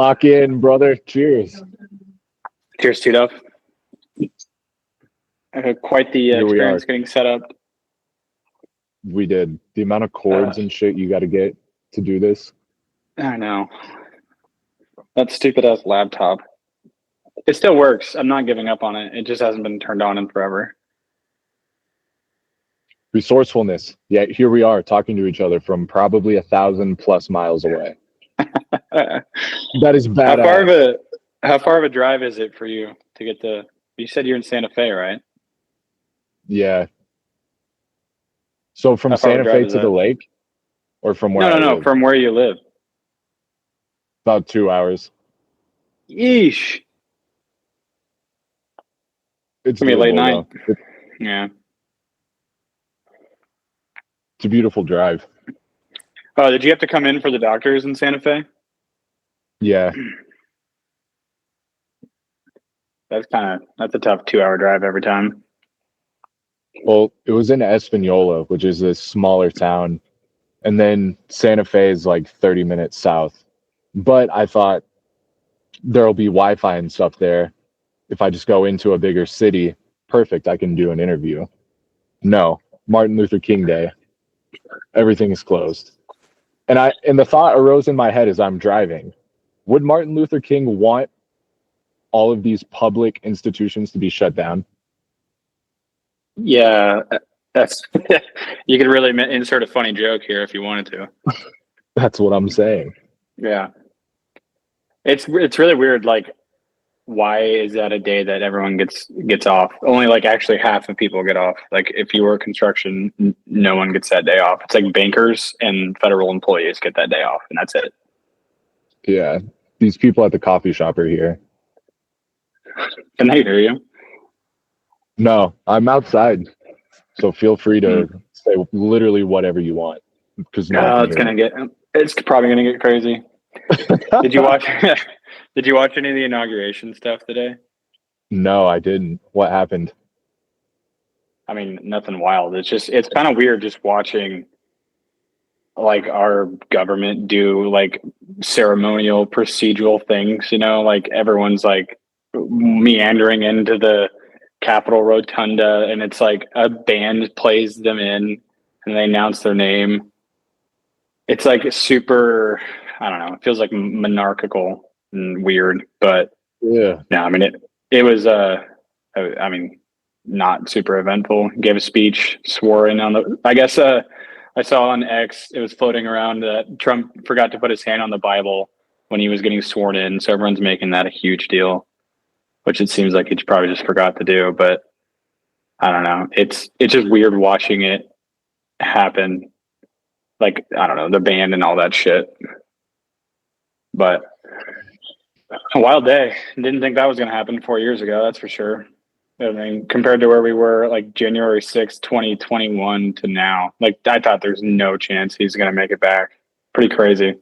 Lock in, brother. Cheers. Cheers to Duff. I had quite the experience getting set up. We did. The amount of cords and shit you got to get to do this. I know. That stupid ass laptop. It still works. I'm not giving up on it. It just hasn't been turned on in forever. Resourcefulness. Yeah, here we are talking to each other from probably 1,000+ miles away. That is badass. How far of a drive is it for you to get to? You said you're in Santa Fe, right? Yeah. So from Santa Fe to the lake, or from where? No, from where you live. About 2 hours. Yeesh. It's gonna be a late night. Yeah. It's a beautiful drive. Oh, did you have to come in for the doctors in Santa Fe? Yeah. That's a tough 2-hour drive every time. Well, it was in Espanola, which is a smaller town. And then Santa Fe is like 30 minutes south. But I thought there'll be Wi-Fi and stuff there. If I just go into a bigger city, perfect, I can do an interview. No, Martin Luther King Day. Everything is closed. And the thought arose in my head as I'm driving. Would Martin Luther King want all of these public institutions to be shut down? Yeah, that's you could really insert a funny joke here if you wanted to. That's what I'm saying. Yeah. It's really weird, like, why is that a day that everyone gets off? Only like actually half of people get off. Like if you were construction, no one gets that day off. It's like bankers and federal employees get that day off, and that's it. Yeah. These people at the coffee shop are here. Can they hear you? No, I'm outside. So feel free to say literally whatever you want. Because it's probably gonna get crazy. Did you watch any of the inauguration stuff today? No, I didn't. What happened? I mean, nothing wild. It's kind of weird just watching like our government do like ceremonial procedural things, like everyone's like meandering into the Capitol Rotunda and it's like a band plays them in and they announce their name. It's like super, I don't know, it feels like monarchical and weird, but yeah. No, I mean, it was, not super eventful. Gave a speech, swore in on I guess, I saw on X, it was floating around that Trump forgot to put his hand on the Bible when he was getting sworn in. So everyone's making that a huge deal, which it seems like he probably just forgot to do. But I don't know. It's just weird watching it happen. Like, I don't know, the band and all that shit. But a wild day. Didn't think that was going to happen 4 years ago. That's for sure. I mean, compared to where we were like January 6th, 2021 to now, like I thought there's no chance he's going to make it back. Pretty crazy.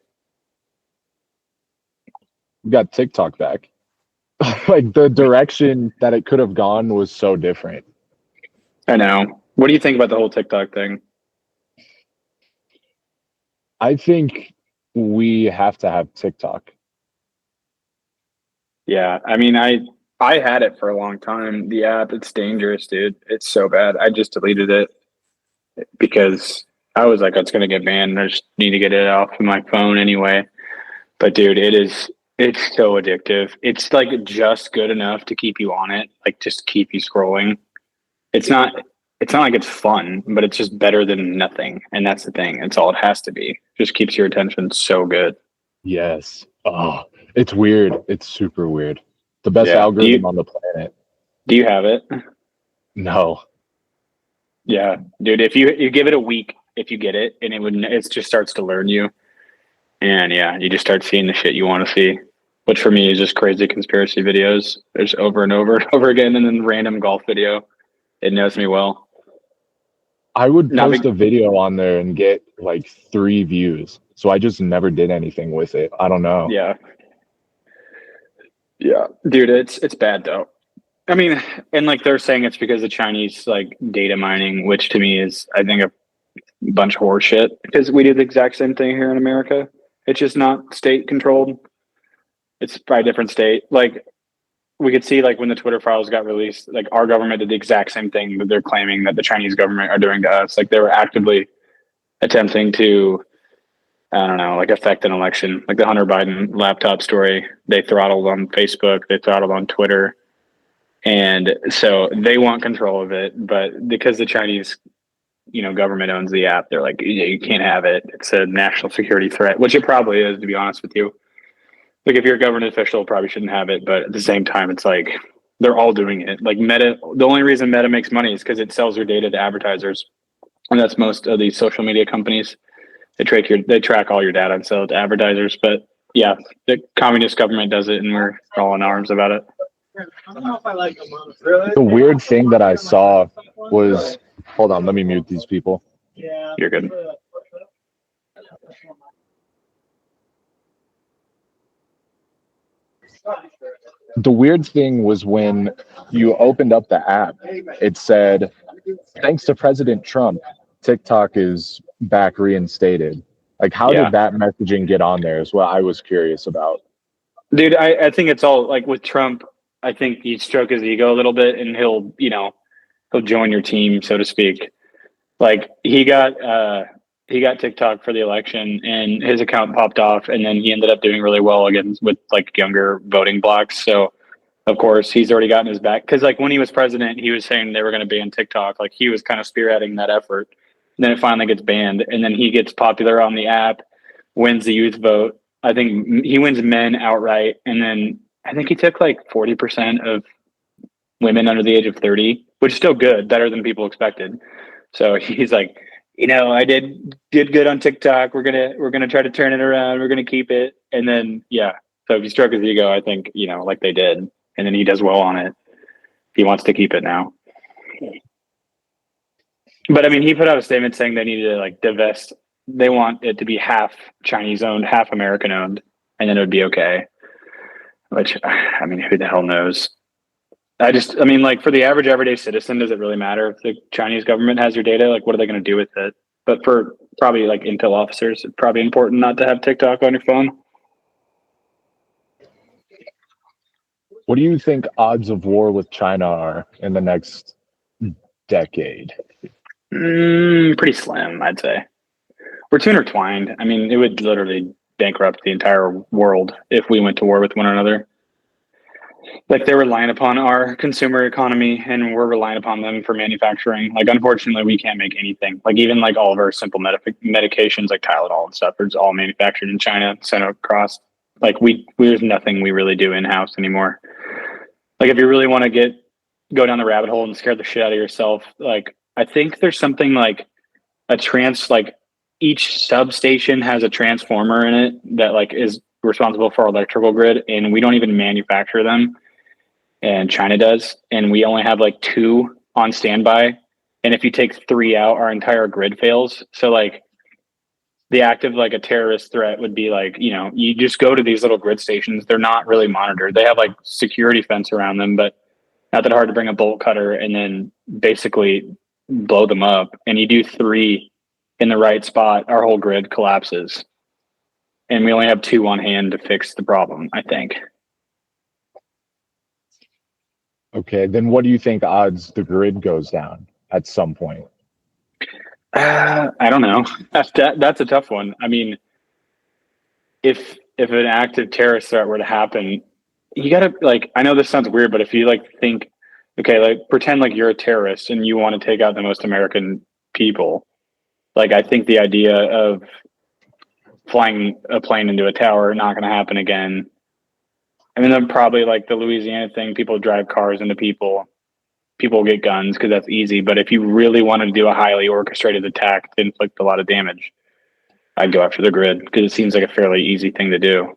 We got TikTok back. Like the direction that it could have gone was so different. I know. What do you think about the whole TikTok thing? I think we have to have TikTok. Yeah. I mean, I had it for a long time. The app, it's dangerous, dude. It's so bad. I just deleted it because I was like, it's going to get banned. I just need to get it off of my phone anyway. But dude, it's so addictive. It's like just good enough to keep you on it. Like just keep you scrolling. It's not like it's fun, but it's just better than nothing. And that's the thing. It's all it has to be. Just keeps your attention so good. Yes. Oh, it's weird. It's super weird. The best algorithm on the planet. Do you have it? No. Yeah, dude. If you give it a week, if you get it, and it just starts to learn you, and yeah, you just start seeing the shit you want to see. Which for me is just crazy conspiracy videos. There's over and over and over again, and then random golf video. It knows me well. I would post a video on there and get like 3 views. So I just never did anything with it. I don't know. Yeah. Yeah, dude, it's bad though. I mean, and like they're saying it's because of Chinese like data mining, which to me is, I think, a bunch of horse shit because we do the exact same thing here in America. It's just not state controlled. It's by a different state. Like we could see like when the Twitter files got released, like our government did the exact same thing that they're claiming that the Chinese government are doing to us. Like they were actively attempting to, I don't know, like affect an election. Like the Hunter Biden laptop story, they throttled on Facebook, they throttled on Twitter. And so they want control of it, but because the Chinese, government owns the app, they're like, you can't have it. It's a national security threat, which it probably is, to be honest with you. Like if you're a government official, probably shouldn't have it, but at the same time, it's like they're all doing it. Like Meta, the only reason Meta makes money is because it sells their data to advertisers, and that's most of these social media companies. They track all your data and sell it to advertisers. But yeah, the communist government does it, and we're all in arms about it. I don't know if I like them. Really? The weird thing that I saw was, hold on, let me mute these people. Yeah. You're good. The weird thing was when you opened up the app, it said, thanks to President Trump, TikTok is back reinstated. Like, how did that messaging get on there is what I was curious about. Dude, I think it's all like with Trump, I think you stroke his ego a little bit and he'll join your team, so to speak. Like he got TikTok for the election and his account popped off, and then he ended up doing really well against with like younger voting blocks. So of course he's already gotten his back, because like when he was president, he was saying they were going to ban TikTok. Like he was kind of spearheading that effort. And then it finally gets banned, and then he gets popular on the app, wins the youth vote. I think he wins men outright, and then I think he took like 40% of women under the age of 30, which is still good, better than people expected. So he's like, I did good on TikTok. We're gonna try to turn it around. We're gonna keep it. And then so if you stroke his ego, I think like they did, and then he does well on it. He wants to keep it now. But I mean, he put out a statement saying they need to like divest. They want it to be half Chinese owned, half American owned, and then it would be okay. Which, I mean, who the hell knows? Like for the average everyday citizen, does it really matter if the Chinese government has your data? Like, what are they going to do with it? But for probably like intel officers, it's probably important not to have TikTok on your phone. What do you think odds of war with China are in the next decade? Pretty slim, I'd say. We're too intertwined. I mean, it would literally bankrupt the entire world if we went to war with one another. Like they're relying upon our consumer economy, and we're relying upon them for manufacturing. Like, unfortunately, we can't make anything. Like even like all of our simple medications, like Tylenol and stuff, it's all manufactured in China, sent across. Like there's nothing we really do in house anymore. Like if you really want to go down the rabbit hole and scare the shit out of yourself, like I think there's something like each substation has a transformer in it that like is responsible for our electrical grid, and we don't even manufacture them, and China does, and we only have like 2 on standby, and if you take 3 out, our entire grid fails. So like the act of like a terrorist threat would be like, you just go to these little grid stations. They're not really monitored. They have like security fence around them, but not that hard to bring a bolt cutter and then basically blow them up. And you do 3 in the right spot, our whole grid collapses. And we only have 2 on hand to fix the problem, I think. Okay, then what do you think odds the grid goes down at some point? I don't know. That's a tough one. I mean, if an active terrorist threat were to happen, you gotta like, I know this sounds weird, but if you like think, okay, like pretend like you're a terrorist and you want to take out the most American people. Like, I think the idea of flying a plane into a tower, not going to happen again. I mean, then probably like the Louisiana thing, people drive cars into people get guns because that's easy. But if you really wanted to do a highly orchestrated attack to inflict a lot of damage, I'd go after the grid because it seems like a fairly easy thing to do,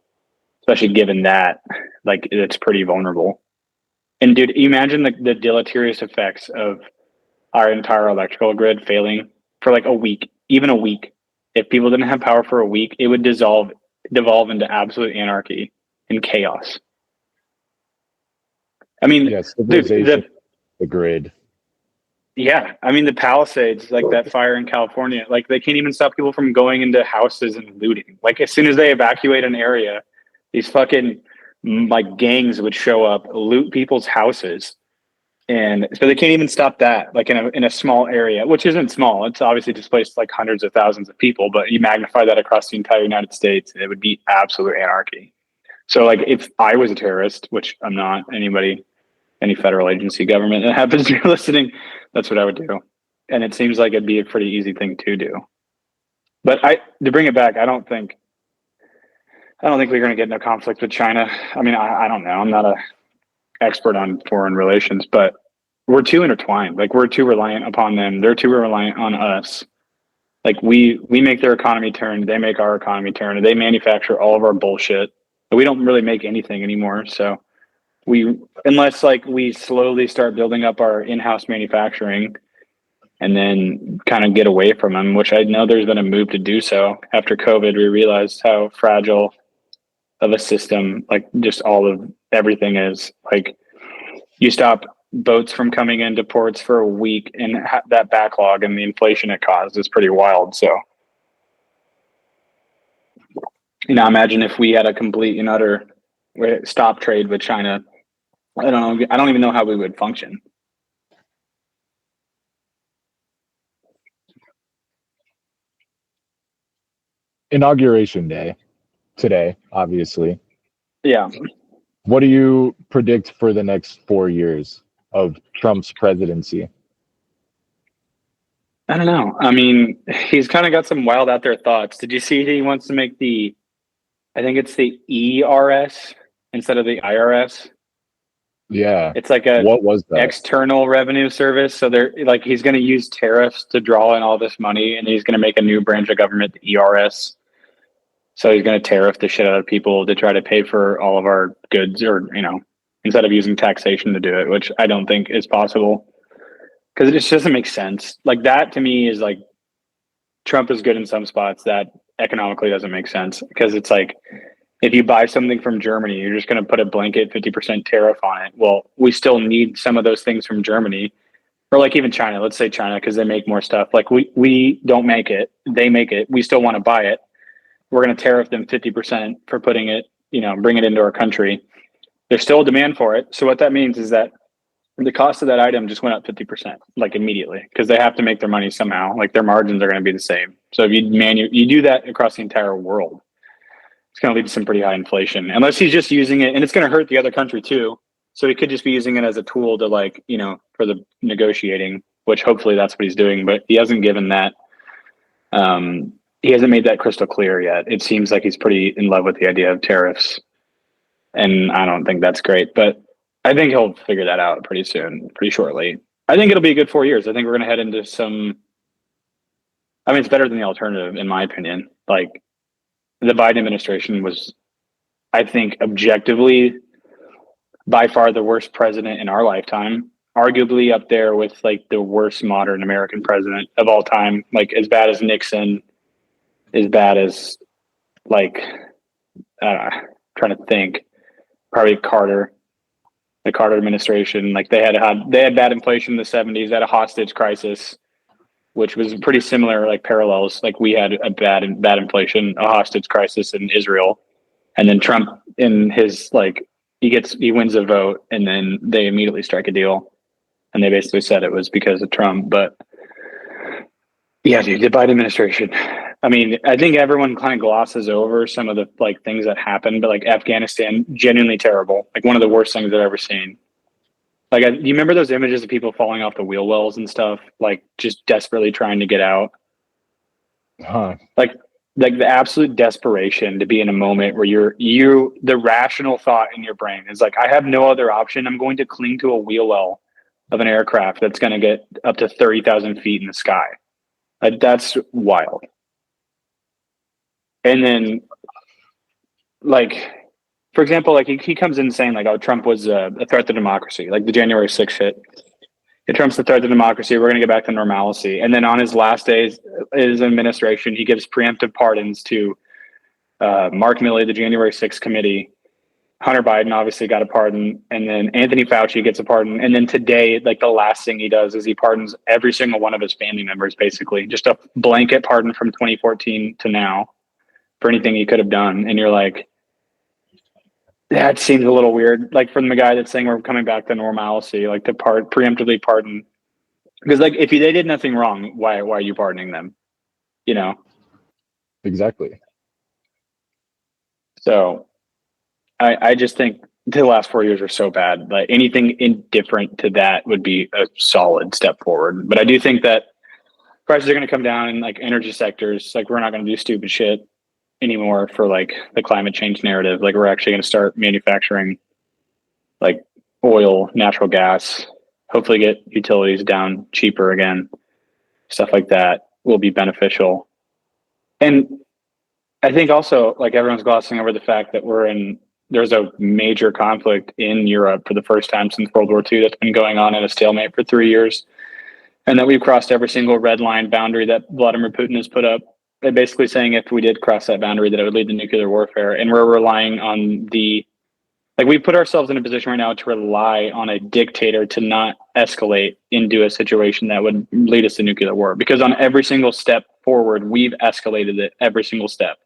especially given that like it's pretty vulnerable. And dude, imagine the deleterious effects of our entire electrical grid failing for like a week, even a week. If people didn't have power for a week, it would devolve into absolute anarchy and chaos. I mean, yes, the grid. Yeah, I mean the Palisades, like that fire in California, like they can't even stop people from going into houses and looting. Like as soon as they evacuate an area, these fucking like gangs would show up, loot people's houses. And so they can't even stop that, like in a small area, which isn't small. It's obviously displaced like hundreds of thousands of people, but you magnify that across the entire United States, it would be absolute anarchy. So like if I was a terrorist, which I'm not, any federal agency government that happens to be listening, that's what I would do. And it seems like it'd be a pretty easy thing to do. But to bring it back, I don't think we're going to get into conflict with China. I mean, I don't know. I'm not a expert on foreign relations, but we're too intertwined. Like we're too reliant upon them. They're too reliant on us. Like we make their economy turn. They make our economy turn. And they manufacture all of our bullshit. But we don't really make anything anymore. So unless like we slowly start building up our in-house manufacturing and then kind of get away from them, which I know there's been a move to do so. After COVID, we realized how fragile of a system, like just all of everything is. Like you stop boats from coming into ports for a week, and that backlog and the inflation it caused is pretty wild. So, imagine if we had a complete and utter stop trade with China. I don't know. I don't even know how we would function. Inauguration day today, obviously. Yeah. What do you predict for the next 4 years of Trump's presidency? I don't know. I mean, he's kind of got some wild out there thoughts. Did you see he wants to make I think it's the ERS instead of the IRS? Yeah. It's like what was that? External revenue service. So he's going to use tariffs to draw in all this money, and he's going to make a new branch of government, the ERS. So he's going to tariff the shit out of people to try to pay for all of our goods, or, instead of using taxation to do it, which I don't think is possible because it just doesn't make sense. Like that to me is like Trump is good in some spots that economically doesn't make sense, because it's like if you buy something from Germany, you're just going to put a blanket 50% tariff on it. Well, we still need some of those things from Germany, or like even China. Let's say China, because they make more stuff. Like we don't make it, they make it. We still want to buy it. We're going to tariff them 50% for putting it, bring it into our country. There's still a demand for it. So what that means is that the cost of that item just went up 50%, like immediately, because they have to make their money somehow. Like their margins are going to be the same. So if you do that across the entire world, it's going to lead to some pretty high inflation, unless he's just using it, and it's going to hurt the other country too. So he could just be using it as a tool to for the negotiating, which hopefully that's what he's doing, but he hasn't given that. He hasn't made that crystal clear yet. It seems like he's pretty in love with the idea of tariffs, and I don't think that's great, but I think he'll figure that out pretty soon, pretty shortly. I think it'll be a good 4 years. I think we're going to head into it's better than the alternative, in my opinion. Like the Biden administration was, I think, objectively by far the worst president in our lifetime, arguably up there with like the worst modern American president of all time, like as bad as Nixon, as bad as trying to think, probably Carter, the Carter administration. Like they had bad inflation in the 70s, they had a hostage crisis, which was pretty similar, like parallels. Like we had a bad inflation, a hostage crisis in Israel, and then Trump in his he wins a vote, and then they immediately strike a deal, and they basically said it was because of Trump. But yeah, dude, the Biden administration. I mean, I think everyone kind of glosses over some of the things that happened, but like Afghanistan, genuinely terrible. Like one of the worst things I've ever seen. Like, do you remember those images of people falling off the wheel wells and stuff, like just desperately trying to get out? Huh. Like the absolute desperation to be in a moment where the rational thought in your brain is like, I have no other option. I'm going to cling to a wheel well of an aircraft that's going to get up to 30,000 feet in the sky. That's wild. And then, for example, he comes in saying Trump was a threat to democracy, like the January 6th hit. Trump's the threat to democracy. We're going to get back to normalcy. And then on his last days, his administration, he gives preemptive pardons to Mark Milley, the January 6th committee. Hunter Biden obviously got a pardon. And then Anthony Fauci gets a pardon. And then today, the last thing he does is he pardons every single one of his family members, basically. Just a blanket pardon from 2014 to now for anything he could have done. And you're like, That seems a little weird. Like from the guy that's saying we're coming back to normalcy, like to preemptively pardon. Because like if they did nothing wrong, why are you pardoning them? You know? Exactly. So I just think the last 4 years were so bad. Like anything indifferent to that would be a solid step forward. But I do think that prices are going to come down in like energy sectors. Like we're not going to do stupid shit anymore for like the climate change narrative. Like we're actually going to start manufacturing like oil, natural gas, hopefully get utilities down cheaper again. Stuff like that will be beneficial. And I think also like everyone's glossing over the fact that there's a major conflict in Europe for the first time since World War II that's been going on at a stalemate for 3 years. And that we've crossed every single red line boundary that Vladimir Putin has put up. They're basically saying if we did cross that boundary, that it would lead to nuclear warfare. And we're relying on we put ourselves in a position right now to rely on a dictator to not escalate into a situation that would lead us to nuclear war. Because on every single step forward, we've escalated it every single step.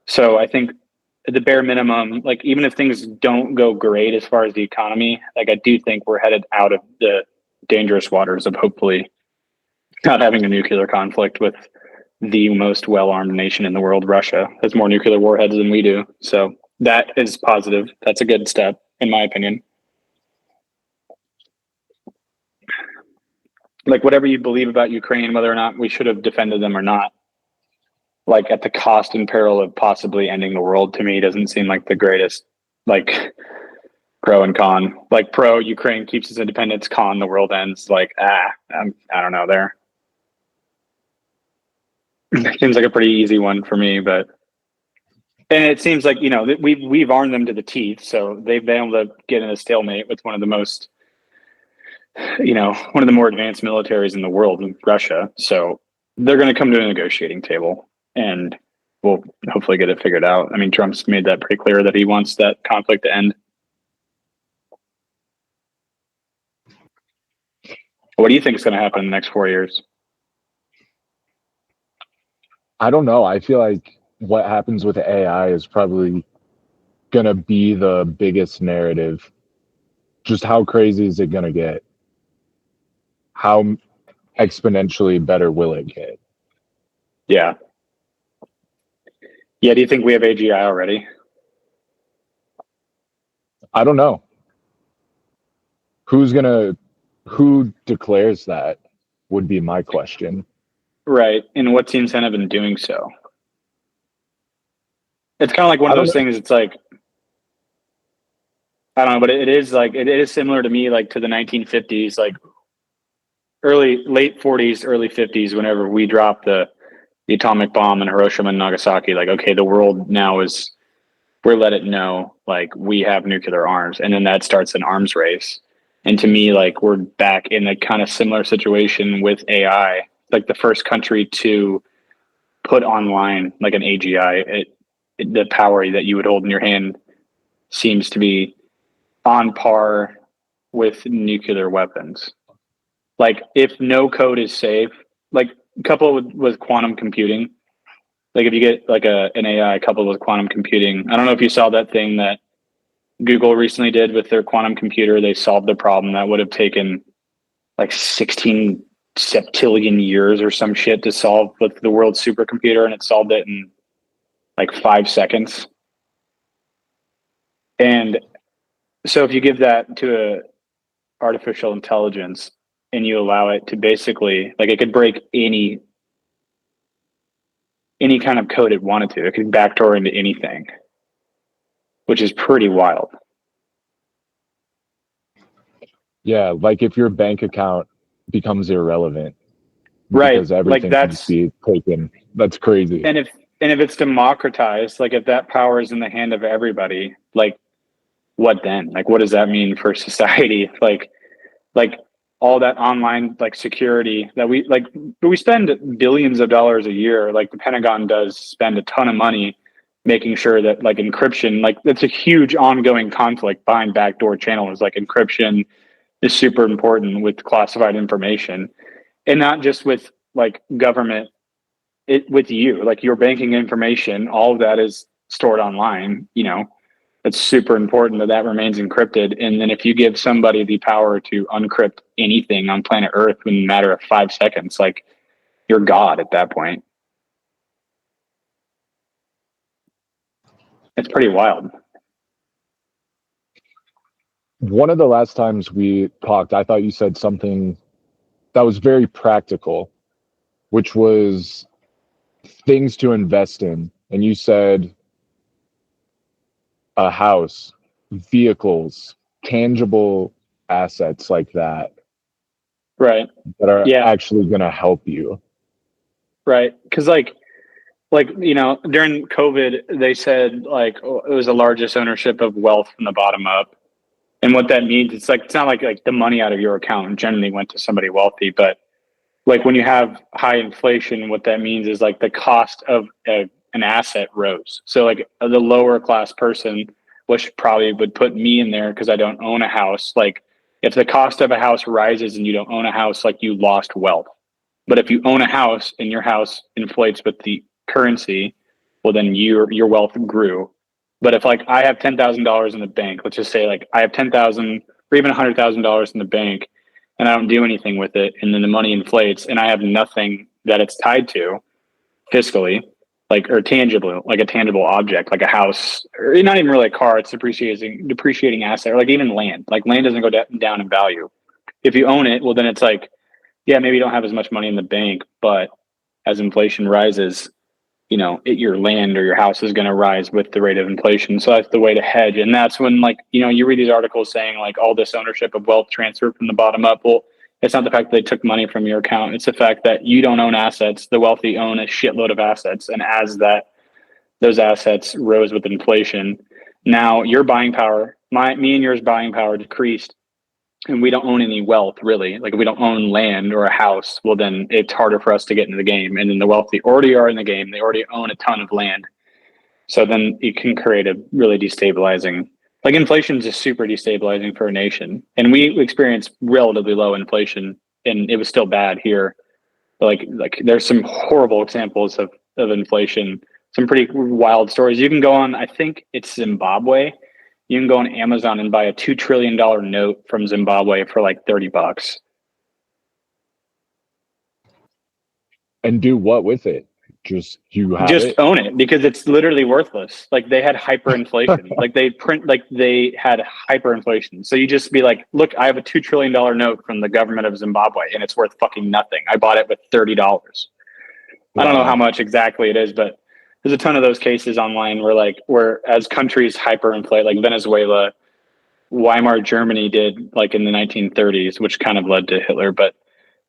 So I think the bare minimum, like even if things don't go great as far as the economy, like I do think we're headed out of the dangerous waters of hopefully not having a nuclear conflict with the most well-armed nation in the world. Russia has more nuclear warheads than we do. So that is positive. That's a good step, in my opinion. Like whatever you believe about Ukraine, whether or not we should have defended them or not, like at the cost and peril of possibly ending the world, to me doesn't seem like the greatest, like pro and con. Like pro, Ukraine keeps its independence, con, the world ends. Like, I don't know there. Seems like a pretty easy one for me, but and it seems like, you know, we've armed them to the teeth, so they've been able to get in a stalemate with one of the most, you know, one of the more advanced militaries in the world, Russia. So they're going to come to a negotiating table and we'll hopefully get it figured out. I mean, Trump's made that pretty clear that he wants that conflict to end. What do you think is going to happen in the next 4 years? I don't know. I feel like what happens with AI is probably going to be the biggest narrative. Just how crazy is it going to get? How exponentially better will it get? Yeah. Yeah, do you think we have AGI already? I don't know. Who declares that would be my question. Right. And what's the incentive in doing so? It's kind of like one of those things. It's like, I don't know, but it is similar to me, like to the 1950s, like late 40s, early 50s, whenever we dropped the atomic bomb in Hiroshima and Nagasaki. Like, okay, the world now we're let it know, like we have nuclear arms, and then that starts an arms race. And to me, like we're back in a kind of similar situation with AI. Like the first country to put online like an AGI, the power that you would hold in your hand seems to be on par with nuclear weapons. Like if no code is safe, like coupled with quantum computing, like if you get like an AI coupled with quantum computing, I don't know if you saw that thing that Google recently did with their quantum computer. They solved the problem that would have taken like 16 septillion years or some shit to solve with the world's supercomputer, and it solved it in like 5 seconds. And so if you give that to a artificial intelligence and you allow it to basically, like it could break any kind of code it wanted to. It could backdoor into anything, which is pretty wild. Yeah, like if your bank account becomes irrelevant, right? Because everything like can be taken. That's crazy. And if it's democratized, like if that power is in the hand of everybody, like what then? Like what does that mean for society? Like all that online like security that we spend billions of dollars a year. Like the Pentagon does spend a ton of money making sure that like encryption, like that's a huge ongoing conflict behind backdoor channels. Like encryption is super important with classified information, and not just with like government, with you, like your banking information, all of that is stored online, you know, it's super important that that remains encrypted. And then if you give somebody the power to uncrypt anything on planet Earth in a matter of 5 seconds, like, you're God at that point. It's pretty wild. One of the last times we talked, I thought you said something that was very practical, which was things to invest in. And you said a house, vehicles, tangible assets like that, Right. that are Yeah. actually going to help you. Right. Because like, you know, during COVID, they said like, oh, it was the largest ownership of wealth from the bottom up. And what that means, it's like, it's not like the money out of your account generally went to somebody wealthy, but like when you have high inflation, what that means is like the cost of an asset rose. So like the lower class person, which probably would put me in there because I don't own a house. Like if the cost of a house rises and you don't own a house, like you lost wealth. But if you own a house and your house inflates with the currency, well, then your wealth grew. But if like I have $10,000 in the bank, let's just say like I have 10,000 or even $100,000 in the bank, and I don't do anything with it, and then the money inflates, and I have nothing that it's tied to fiscally, like or tangible, like a tangible object, like a house, or not even really a car. It's depreciating asset, or like even land. Like land doesn't go down in value. If you own it, well, then it's like, yeah, maybe you don't have as much money in the bank, but as inflation rises, you know, your land or your house is going to rise with the rate of inflation. So that's the way to hedge. And that's when, like, you know, you read these articles saying like all this ownership of wealth transferred from the bottom up. Well, it's not the fact that they took money from your account. It's the fact that you don't own assets. The wealthy own a shitload of assets. And as those assets rose with inflation, now your buying power, me and yours buying power decreased, and we don't own any wealth really. Like if we don't own land or a house, well then it's harder for us to get into the game. And then the wealthy already are in the game. They already own a ton of land. So then it can create a really destabilizing, like inflation is just super destabilizing for a nation. And we experienced relatively low inflation and it was still bad here. But like there's some horrible examples of inflation, some pretty wild stories. You can go on, I think it's Zimbabwe. You can go on Amazon and buy a $2 trillion note from Zimbabwe for like $30. And do what with it? Just you have Just it? own it because it's literally worthless. Like they had hyperinflation. Like they had hyperinflation. So you just be like, look, I have a $2 trillion note from the government of Zimbabwe and it's worth fucking nothing. I bought it with $30. I don't know how much exactly it is, but there's a ton of those cases online where as countries hyperinflate, like Venezuela, Weimar Germany did like in the 1930s, which kind of led to Hitler, but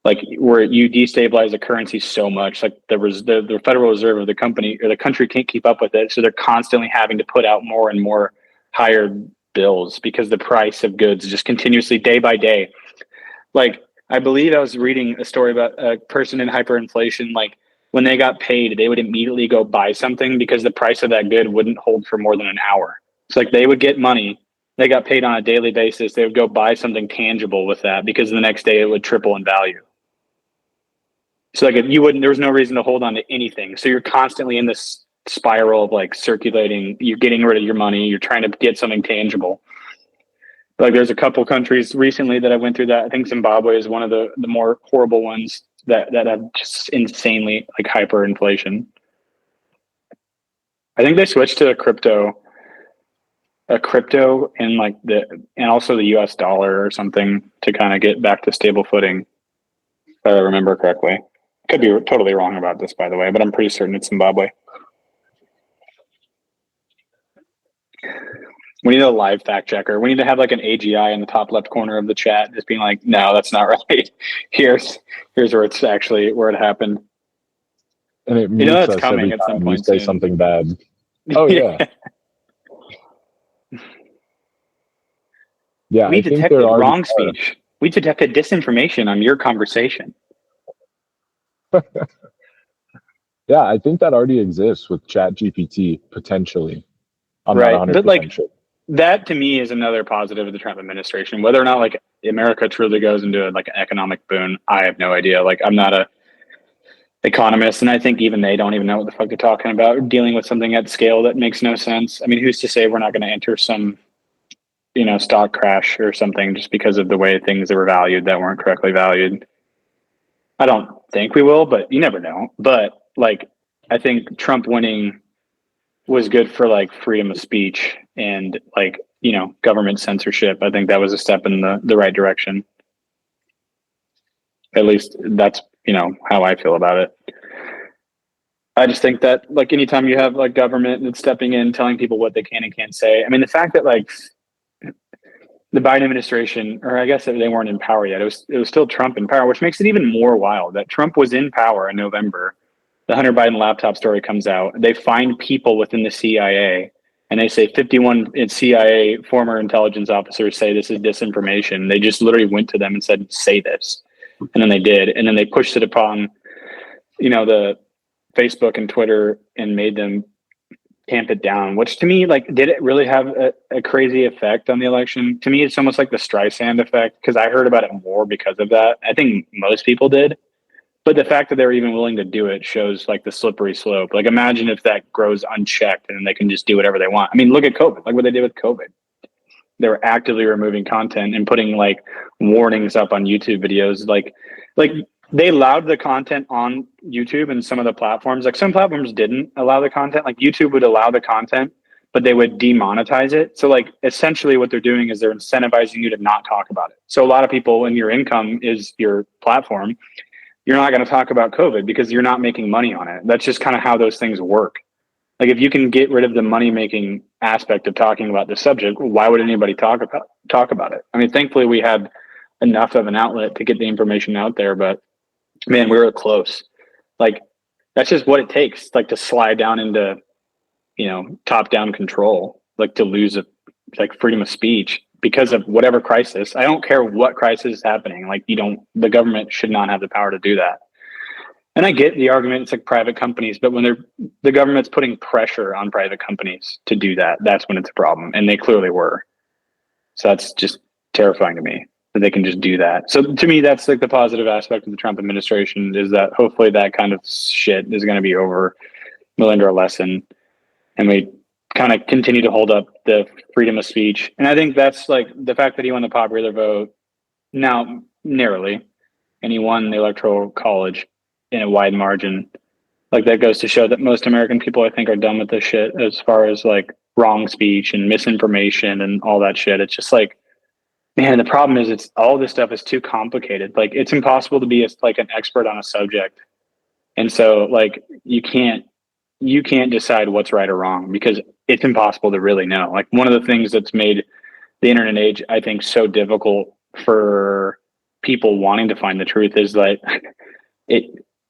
like where you destabilize the currency so much, like the Federal Reserve of the company or the country can't keep up with it. So they're constantly having to put out more and more higher bills because the price of goods just continuously day by day. Like I believe I was reading a story about a person in hyperinflation, like when they got paid, they would immediately go buy something because the price of that good wouldn't hold for more than an hour. It's like they would get money. They got paid on a daily basis. They would go buy something tangible with that because the next day it would triple in value. So like if you wouldn't, there was no reason to hold on to anything. So you're constantly in this spiral of like circulating, you're getting rid of your money. You're trying to get something tangible. Like there's a couple countries recently that I went through that. I think Zimbabwe is one of the more horrible ones that have just insanely like hyperinflation. I think they switched to a crypto and and also the US dollar or something to kind of get back to stable footing. If I remember correctly. Could be totally wrong about this, by the way, but I'm pretty certain it's Zimbabwe. We need a live fact checker. We need to have like an AGI in the top left corner of the chat, just being like, "No, that's not right. Here's where it's actually where it happened." And it mutes that's us coming every at some time point you say soon. something bad. Oh yeah. Yeah, We I think detected there already wrong are. speech. We detected disinformation on your conversation. Yeah, I think that already exists with ChatGPT potentially. I'm Right. not 100% But like sure. that to me is another positive of the Trump administration. Whether or not like America truly goes into like an economic boon, I have no idea. Like I'm not economists, and I think even they don't even know what the fuck they're talking about, dealing with something at scale that makes no sense. I mean, who's to say we're not going to enter some, stock crash or something just because of the way things that were valued that weren't correctly valued? I don't think we will, but you never know. But like, I think Trump winning was good for like freedom of speech and like, government censorship. I think that was a step in the right direction. At least that's, how I feel about it. I just think that like anytime you have like government that's stepping in, telling people what they can and can't say. I mean, the fact that like the Biden administration, or I guess they weren't in power yet. It was still Trump in power, which makes it even more wild that Trump was in power in November. The Hunter Biden laptop story comes out. They find people within the CIA and they say 51 CIA former intelligence officers say this is disinformation. They just literally went to them and said, say this. And then they did. And then they pushed it upon, the Facebook and Twitter and made them tamp it down, which to me, like, did it really have a crazy effect on the election? To me, it's almost like the Streisand effect, because I heard about it more because of that. I think most people did. But the fact that they were even willing to do it shows like the slippery slope. Like, imagine if that grows unchecked and they can just do whatever they want. I mean, look at COVID, like what they did with COVID. They were actively removing content and putting like warnings up on YouTube videos. Like they allowed the content on YouTube and some of the platforms. Like some platforms didn't allow the content. Like YouTube would allow the content, but they would demonetize it. So like essentially what they're doing is they're incentivizing you to not talk about it. So a lot of people, when your income is your platform, you're not going to talk about COVID because you're not making money on it. That's just kind of how those things work. Like if you can get rid of the money making aspect of talking about the subject, why would anybody talk about it? I mean, thankfully we had enough of an outlet to get the information out there, but man, we were close. Like that's just what it takes, like to slide down into, top down control, like to lose like freedom of speech because of whatever crisis. I don't care what crisis is happening. Like the government should not have the power to do that. And I get the argument, it's like private companies, but when the government's putting pressure on private companies to do that, that's when it's a problem. And they clearly were. So that's just terrifying to me that they can just do that. So to me, that's like the positive aspect of the Trump administration is that hopefully that kind of shit is going to be over. We'll learn our lesson and we kind of continue to hold up the freedom of speech. And I think that's like the fact that he won the popular vote now narrowly and he won the electoral college in a wide margin. Like that goes to show that most American people, I think, are done with this shit as far as like wrong speech and misinformation and all that shit. It's just like, man, the problem is it's all this stuff is too complicated. Like it's impossible to be like an expert on a subject. And so like you can't decide what's right or wrong because it's impossible to really know. Like one of the things that's made the internet age, I think, so difficult for people wanting to find the truth is like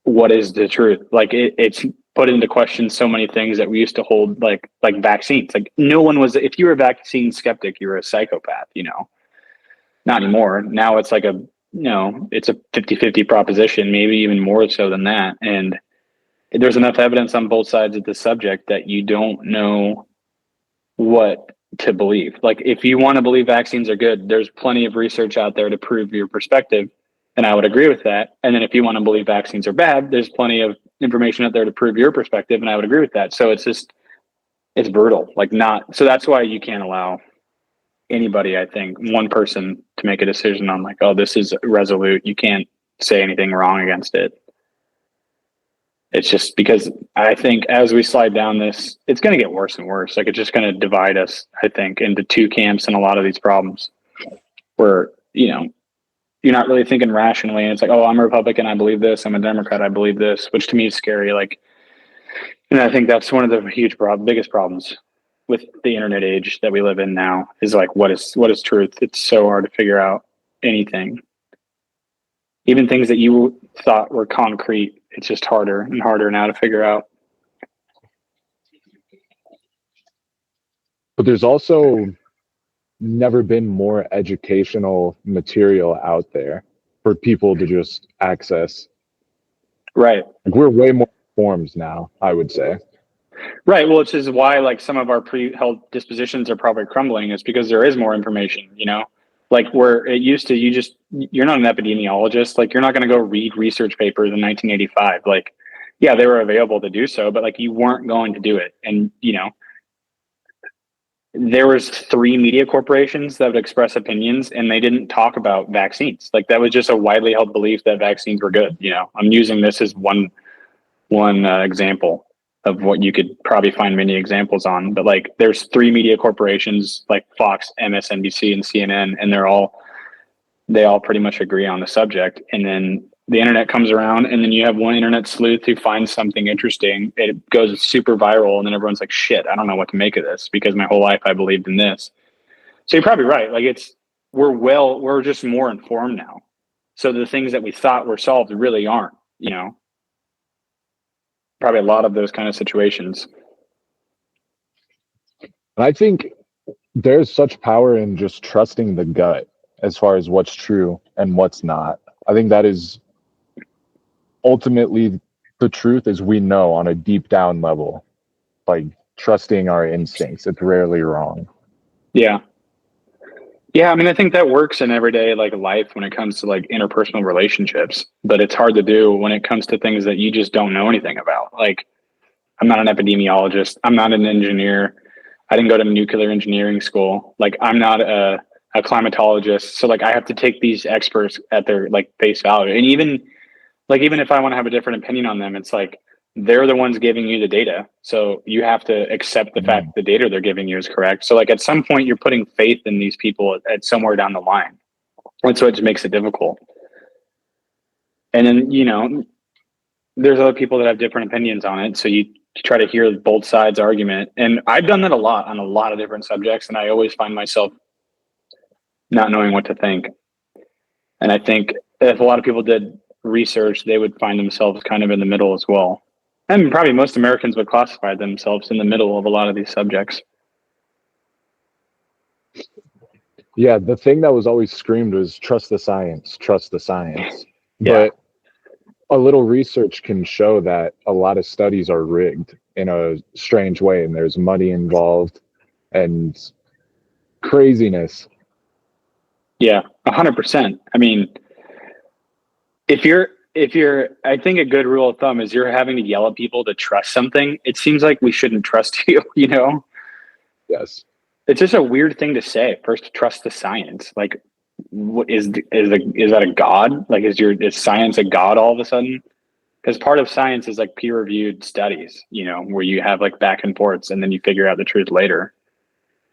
what is the truth? Like it's put into question so many things that we used to hold like vaccines. Like no one was, if you were a vaccine skeptic, you were a psychopath, not anymore. Now it's like it's a 50-50 proposition, maybe even more so than that. And there's enough evidence on both sides of the subject that you don't know what to believe. Like if you want to believe vaccines are good, there's plenty of research out there to prove your perspective. And I would agree with that. And then if you want to believe vaccines are bad, there's plenty of information out there to prove your perspective. And I would agree with that. So it's brutal. So that's why you can't allow anybody, I think, one person to make a decision on like, oh, this is resolute. You can't say anything wrong against it. It's just because I think as we slide down this, it's going to get worse and worse. Like it's just going to divide us, I think, into two camps in a lot of these problems where, you're not really thinking rationally. And it's like, oh, I'm a Republican, I believe this. I'm a Democrat, I believe this, which to me is scary. Like, and I think that's one of the biggest problems with the internet age that we live in now is like, what is truth? It's so hard to figure out anything. Even things that you thought were concrete, it's just harder and harder now to figure out. But there's also never been more educational material out there for people to just access. Right. Like we're way more informed now, I would say. Right. Well, which is why like some of our pre-held dispositions are probably crumbling is because there is more information, like where it used to, you're not an epidemiologist. Like you're not going to go read research papers in 1985. Like yeah, they were available to do so, but like you weren't going to do it. And, you know, there was 3 media corporations that would express opinions and they didn't talk about vaccines. Like that was just a widely held belief that vaccines were good. You know, I'm using this as one example of what you could probably find many examples on, but like there's 3 media corporations like Fox, MSNBC, and CNN, and they all pretty much agree on the subject. And then the internet comes around, and then you have one internet sleuth who finds something interesting. It goes super viral, and then everyone's like, shit, I don't know what to make of this because my whole life I believed in this. So you're probably right. Like we're just more informed now. So the things that we thought were solved really aren't, you know, probably a lot of those kind of situations. And I think there's such power in just trusting the gut as far as what's true and what's not. I think that is ultimately the truth, is we know on a deep down level, like trusting our instincts. It's rarely wrong. Yeah. Yeah, I mean, I think that works in everyday like life when it comes to like interpersonal relationships, but it's hard to do when it comes to things that you just don't know anything about. Like, I'm not an epidemiologist. I'm not an engineer. I didn't go to nuclear engineering school. Like, I'm not a climatologist. So like, I have to take these experts at their like face value. And even if I want to have a different opinion on them, it's like they're the ones giving you the data. So you have to accept the fact that the data they're giving you is correct. So like at some point you're putting faith in these people at somewhere down the line. And so it just makes it difficult. And then, you know, there's other people that have different opinions on it. So you try to hear both sides' argument. And I've done that a lot on a lot of different subjects. And I always find myself not knowing what to think. And I think if a lot of people did research, they would find themselves kind of in the middle as well. And probably most Americans would classify themselves in the middle of a lot of these subjects. Yeah, the thing that was always screamed was trust the science, trust the science. Yeah. But a little research can show that a lot of studies are rigged in a strange way, and there's money involved and craziness. Yeah, 100%. I mean, if you're, I think a good rule of thumb is you're having to yell at people to trust something. It seems like we shouldn't trust you, you know? Yes. It's just a weird thing to say. First, trust the science. Like, what is that a god? Like, is science a god all of a sudden? Because part of science is like peer reviewed studies, you know, where you have like back and forths and then you figure out the truth later.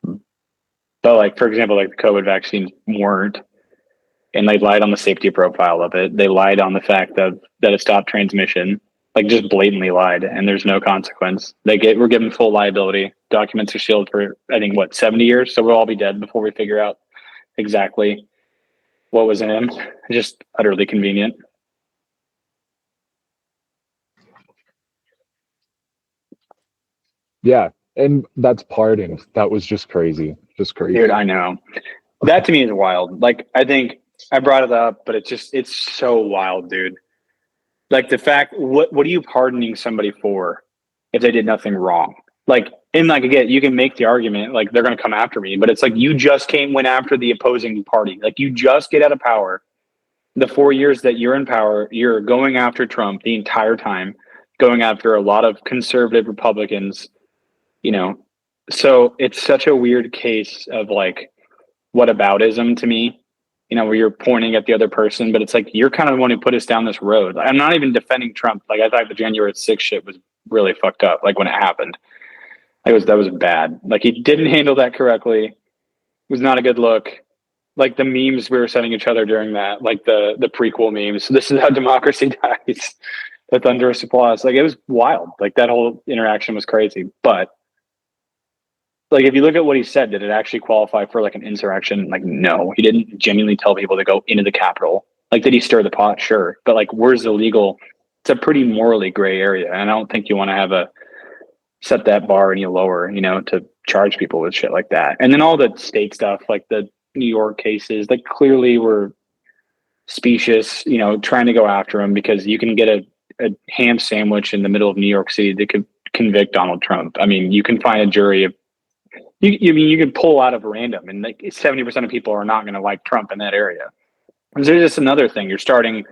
But like, for example, like the COVID vaccines weren't, and they lied on the safety profile of it. They lied on the fact that it stopped transmission, like just blatantly lied, and there's no consequence. We're given full liability. Documents are sealed for, I think, 70 years? So we'll all be dead before we figure out exactly what was in him. Just utterly convenient. Yeah, and that's pardoned. That was just crazy. Just crazy. Dude, I know. That to me is wild. Like, I think I brought it up, but it's so wild, dude. Like the fact, what are you pardoning somebody for if they did nothing wrong? Like, and like, again, you can make the argument, like, they're going to come after me, but it's like, you just went after the opposing party. Like, you just get out of power. The 4 years that you're in power, you're going after Trump the entire time, going after a lot of conservative Republicans, you know? So it's such a weird case of like whataboutism to me, you know, where you're pointing at the other person, but it's like, you're kind of the one who put us down this road. I'm not even defending Trump. Like, I thought the January 6th shit was really fucked up. Like when it happened, that was bad. Like he didn't handle that correctly. It was not a good look. Like the memes we were sending each other during that, like the prequel memes. This is how democracy dies. The thunderous applause. Like it was wild. Like that whole interaction was crazy. But like, if you look at what he said, did it actually qualify for like an insurrection? Like, no, he didn't genuinely tell people to go into the Capitol. Like, did he stir the pot? Sure. But like, where's the legal? It's a pretty morally gray area. And I don't think you want to have set that bar any lower, you know, to charge people with shit like that. And then all the state stuff, like the New York cases, that clearly were specious, you know, trying to go after him because you can get a ham sandwich in the middle of New York City that could convict Donald Trump. I mean, you can find a jury of, you can pull out of random, and like 70% of people are not going to like Trump in that area. There's just another thing. You're starting,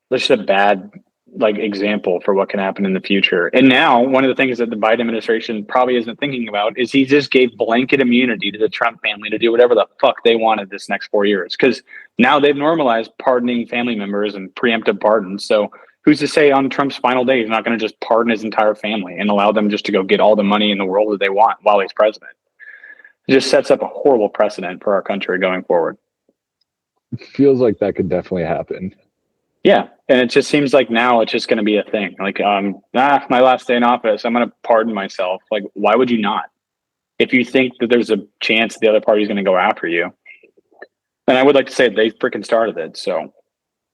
there's just a bad like example for what can happen in the future. And now one of the things that the Biden administration probably isn't thinking about is he just gave blanket immunity to the Trump family to do whatever the fuck they wanted this next 4 years. Because now they've normalized pardoning family members and preemptive pardons. So who's to say on Trump's final day he's not going to just pardon his entire family and allow them just to go get all the money in the world that they want while he's president? It just sets up a horrible precedent for our country going forward. It feels like that could definitely happen. Yeah, and it just seems like now it's just going to be a thing. Like, my last day in office, I'm going to pardon myself. Like, why would you not? If you think that there's a chance the other party is going to go after you. And I would like to say they freaking started it. So,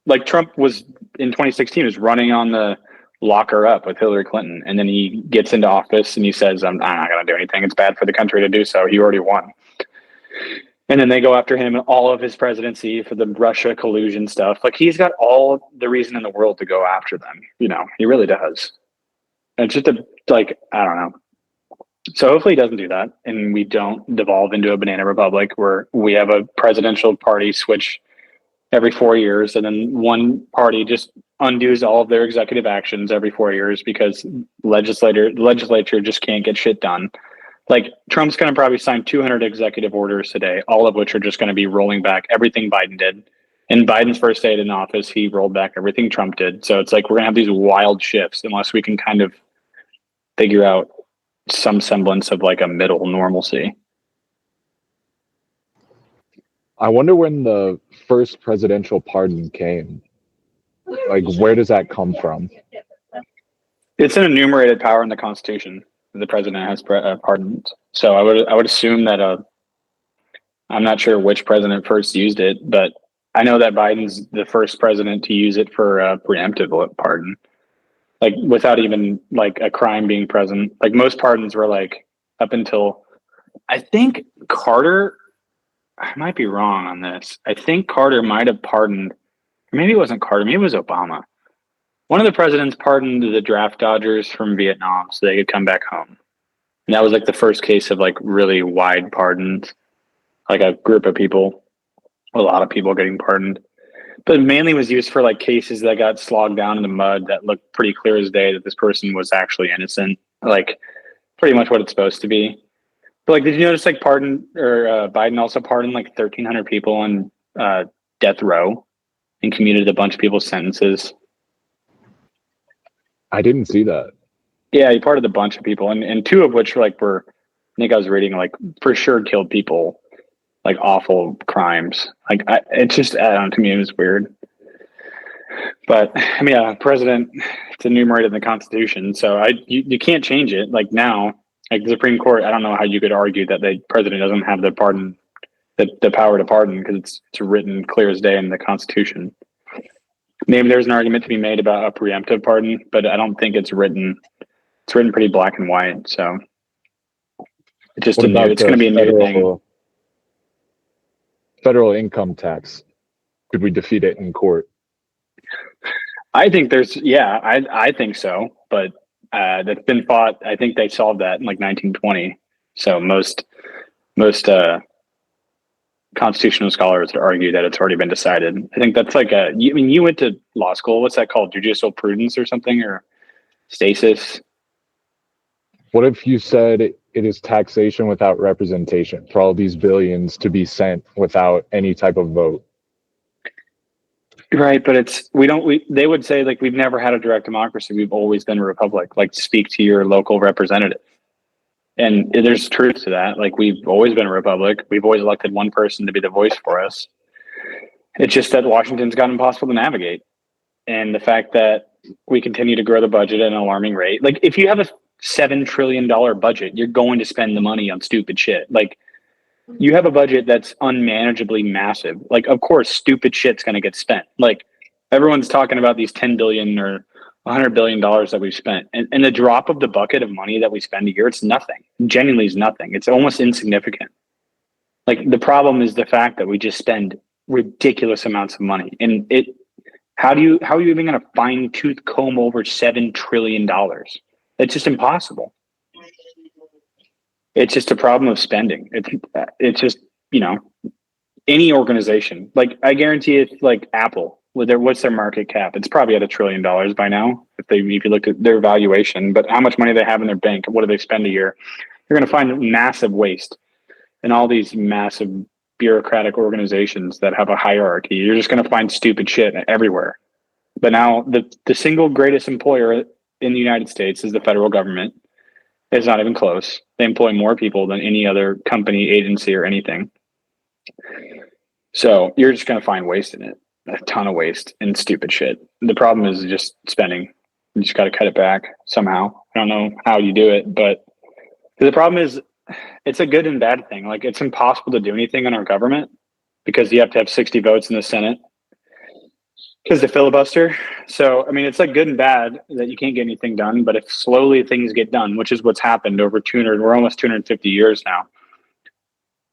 like, Trump was, in 2016, was running on the lock her up with Hillary Clinton. And then he gets into office and he says, I'm not going to do anything. It's bad for the country to do so. He already won. And then they go after him all of his presidency for the Russia collusion stuff. Like, he's got all the reason in the world to go after them. You know, he really does. And it's just I don't know. So hopefully he doesn't do that. And we don't devolve into a banana republic where we have a presidential party switch every 4 years. And then one party just undoes all of their executive actions every 4 years because the legislature just can't get shit done. Like, Trump's going to probably sign 200 executive orders today, all of which are just going to be rolling back everything Biden did. In Biden's first day in office, he rolled back everything Trump did. So it's like we're going to have these wild shifts unless we can kind of figure out some semblance of like a middle normalcy. I wonder when the first presidential pardon came. Like, where does that come from? It's an enumerated power in the Constitution. The president has pardons. So I would assume that I'm not sure which president first used it, but I know that Biden's the first president to use it for a preemptive pardon, like without even like a crime being present. Like, most pardons were like up until, I think Carter, I might be wrong on this. I think Carter might have pardoned, maybe it wasn't Carter, maybe it was Obama. One of the presidents pardoned the draft dodgers from Vietnam so they could come back home. And that was like the first case of like really wide pardons, like a group of people, a lot of people getting pardoned. But it mainly was used for like cases that got slogged down in the mud that looked pretty clear as day that this person was actually innocent, like pretty much what it's supposed to be. But like, did you notice like Biden also pardoned like 1,300 people on death row and commuted a bunch of people's sentences? I didn't see that. Yeah, he pardoned a bunch of people, and two of which like were, I think I was reading, like for sure killed people, like awful crimes. Like, it's just, I don't know, to me it was weird. But I mean, yeah, president, it's enumerated in the Constitution, so you can't change it. Like now, like the Supreme Court, I don't know how you could argue that the president doesn't have the power to pardon because it's written clear as day in the Constitution. Maybe there's an argument to be made about a preemptive pardon, but I don't think it's written. It's written pretty black and white, so it's just it's going to be a new thing. Federal income tax. Could we defeat it in court? I think I think so, but that's been fought. I think they solved that in like 1920. So most constitutional scholars would argue that it's already been decided. I think that's like you went to law school. What's that called? Judicial prudence or something, or stasis? What if you said it is taxation without representation for all these billions to be sent without any type of vote? Right, but they would say like we've never had a direct democracy. We've always been a republic. Like, speak to your local representative. And there's truth to that. Like, we've always been a republic. We've always elected one person to be the voice for us. It's just that Washington's gotten impossible to navigate. And the fact that we continue to grow the budget at an alarming rate. Like, if you have a $7 trillion budget, you're going to spend the money on stupid shit. Like, you have a budget that's unmanageably massive. Like, of course, stupid shit's going to get spent. Like, everyone's talking about these 10 billion or $100 billion that we've spent. And the drop of the bucket of money that we spend a year, it's nothing. Genuinely is nothing. It's almost insignificant. Like, the problem is the fact that we just spend ridiculous amounts of money. And how are you even going to fine tooth comb over $7 trillion? It's just impossible. It's just a problem of spending. It's just, any organization. Like, I guarantee it's like Apple. what's their market cap? It's probably at $1 trillion by now if you look at their valuation. But how much money they have in their bank? What do they spend a year? You're going to find massive waste in all these massive bureaucratic organizations that have a hierarchy. You're just going to find stupid shit everywhere. But now the single greatest employer in the United States is the federal government. It's not even close. They employ more people than any other company, agency, or anything. So you're just going to find waste in it, a ton of waste and stupid shit. The problem is just spending. You just got to cut it back somehow. I don't know how you do it, but the problem is it's a good and bad thing. Like, it's impossible to do anything in our government because you have to have 60 votes in the Senate because the filibuster. So, I mean, it's like good and bad that you can't get anything done, but if slowly things get done, which is what's happened over we're almost 250 years now.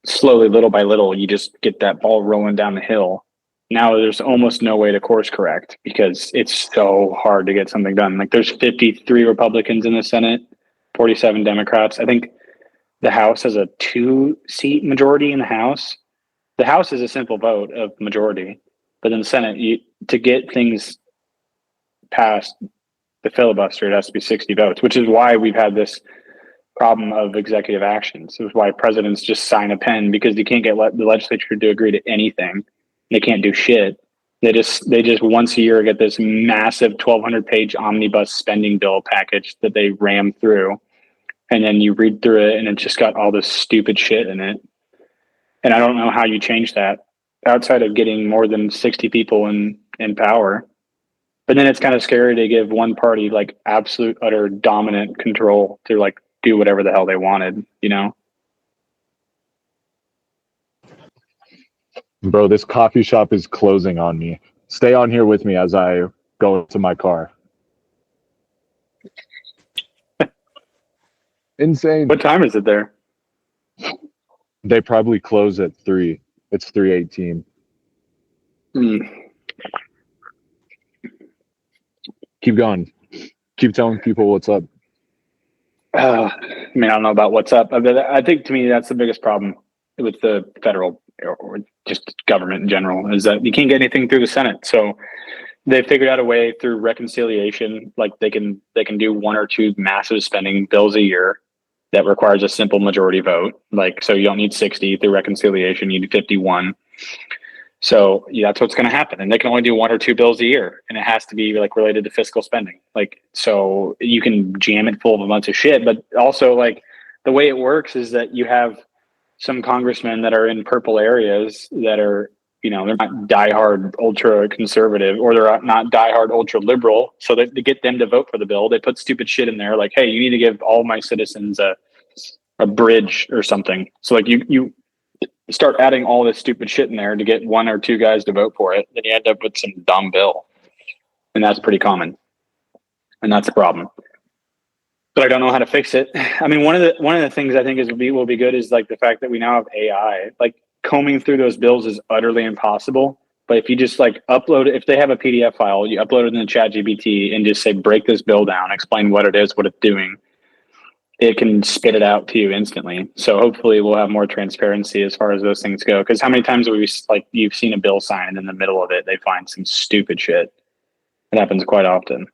Slowly, little by little, you just get that ball rolling down the hill. Now there's almost no way to course correct because it's so hard to get something done. Like, there's 53 Republicans in the Senate, 47 Democrats. I think the House has a 2-seat majority in the House. The House is a simple vote of majority, but in the Senate, to get things past the filibuster, it has to be 60 votes, which is why we've had this problem of executive actions. This is why presidents just sign a pen, because you can't get the legislature to agree to anything. They can't do shit. They just once a year get this massive 1,200-page omnibus spending bill package that they ram through. And then you read through it and it just got all this stupid shit in it. And I don't know how you change that outside of getting more than 60 people in power. But then it's kind of scary to give one party like absolute, utter dominant control to like do whatever the hell they wanted, you know? Bro, this coffee shop is closing on me. Stay on here with me as I go to my car. Insane. What time is it there? They probably close at 3. It's 3:18. Keep going. Keep telling people what's up. I mean, I don't know about what's up. I think to me that's the biggest problem with the federal or just government in general is that you can't get anything through the Senate. So they figured out a way through reconciliation, like they can do 1 or 2 massive spending bills a year that requires a simple majority vote. Like, so you don't need 60 through reconciliation, you need 51. So yeah, that's what's going to happen. And they can only do 1 or 2 bills a year. And it has to be like related to fiscal spending. Like, so you can jam it full of a bunch of shit, but also like the way it works is that you have some congressmen that are in purple areas that are, you know, they're not diehard ultra conservative or they're not diehard ultra liberal. So to get them to vote for the bill, they put stupid shit in there. Like, hey, you need to give all my citizens a bridge or something. So like you start adding all this stupid shit in there to get 1 or 2 guys to vote for it. Then you end up with some dumb bill. And that's pretty common. And that's a problem. But I don't know how to fix it. I mean, one of the things I think will be good is like the fact that we now have AI. Like combing through those bills is utterly impossible. But if you just like upload it, if they have a PDF file, you upload it in the ChatGPT and just say, break this bill down, explain what it is, what it's doing, it can spit it out to you instantly. So hopefully we'll have more transparency as far as those things go. Because how many times have you've seen a bill signed and in the middle of it, they find some stupid shit. It happens quite often.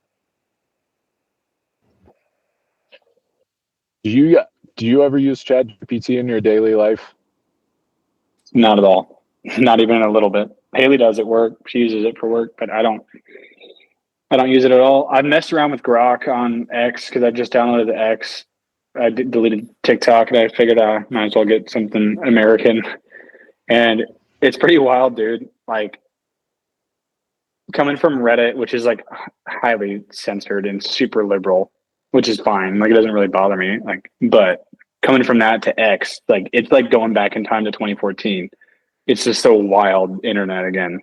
Do you ever use ChatGPT in your daily life? Not at all. Not even a little bit. Haley does at work. She uses it for work, but I don't use it at all. I've messed around with Grok on X because I just downloaded the X. I deleted TikTok and I figured I might as well get something American. And it's pretty wild, dude. Like coming from Reddit, which is like highly censored and super liberal, which is fine. Like it doesn't really bother me. Like, but coming from that to X, like it's like going back in time to 2014. It's just so wild internet again.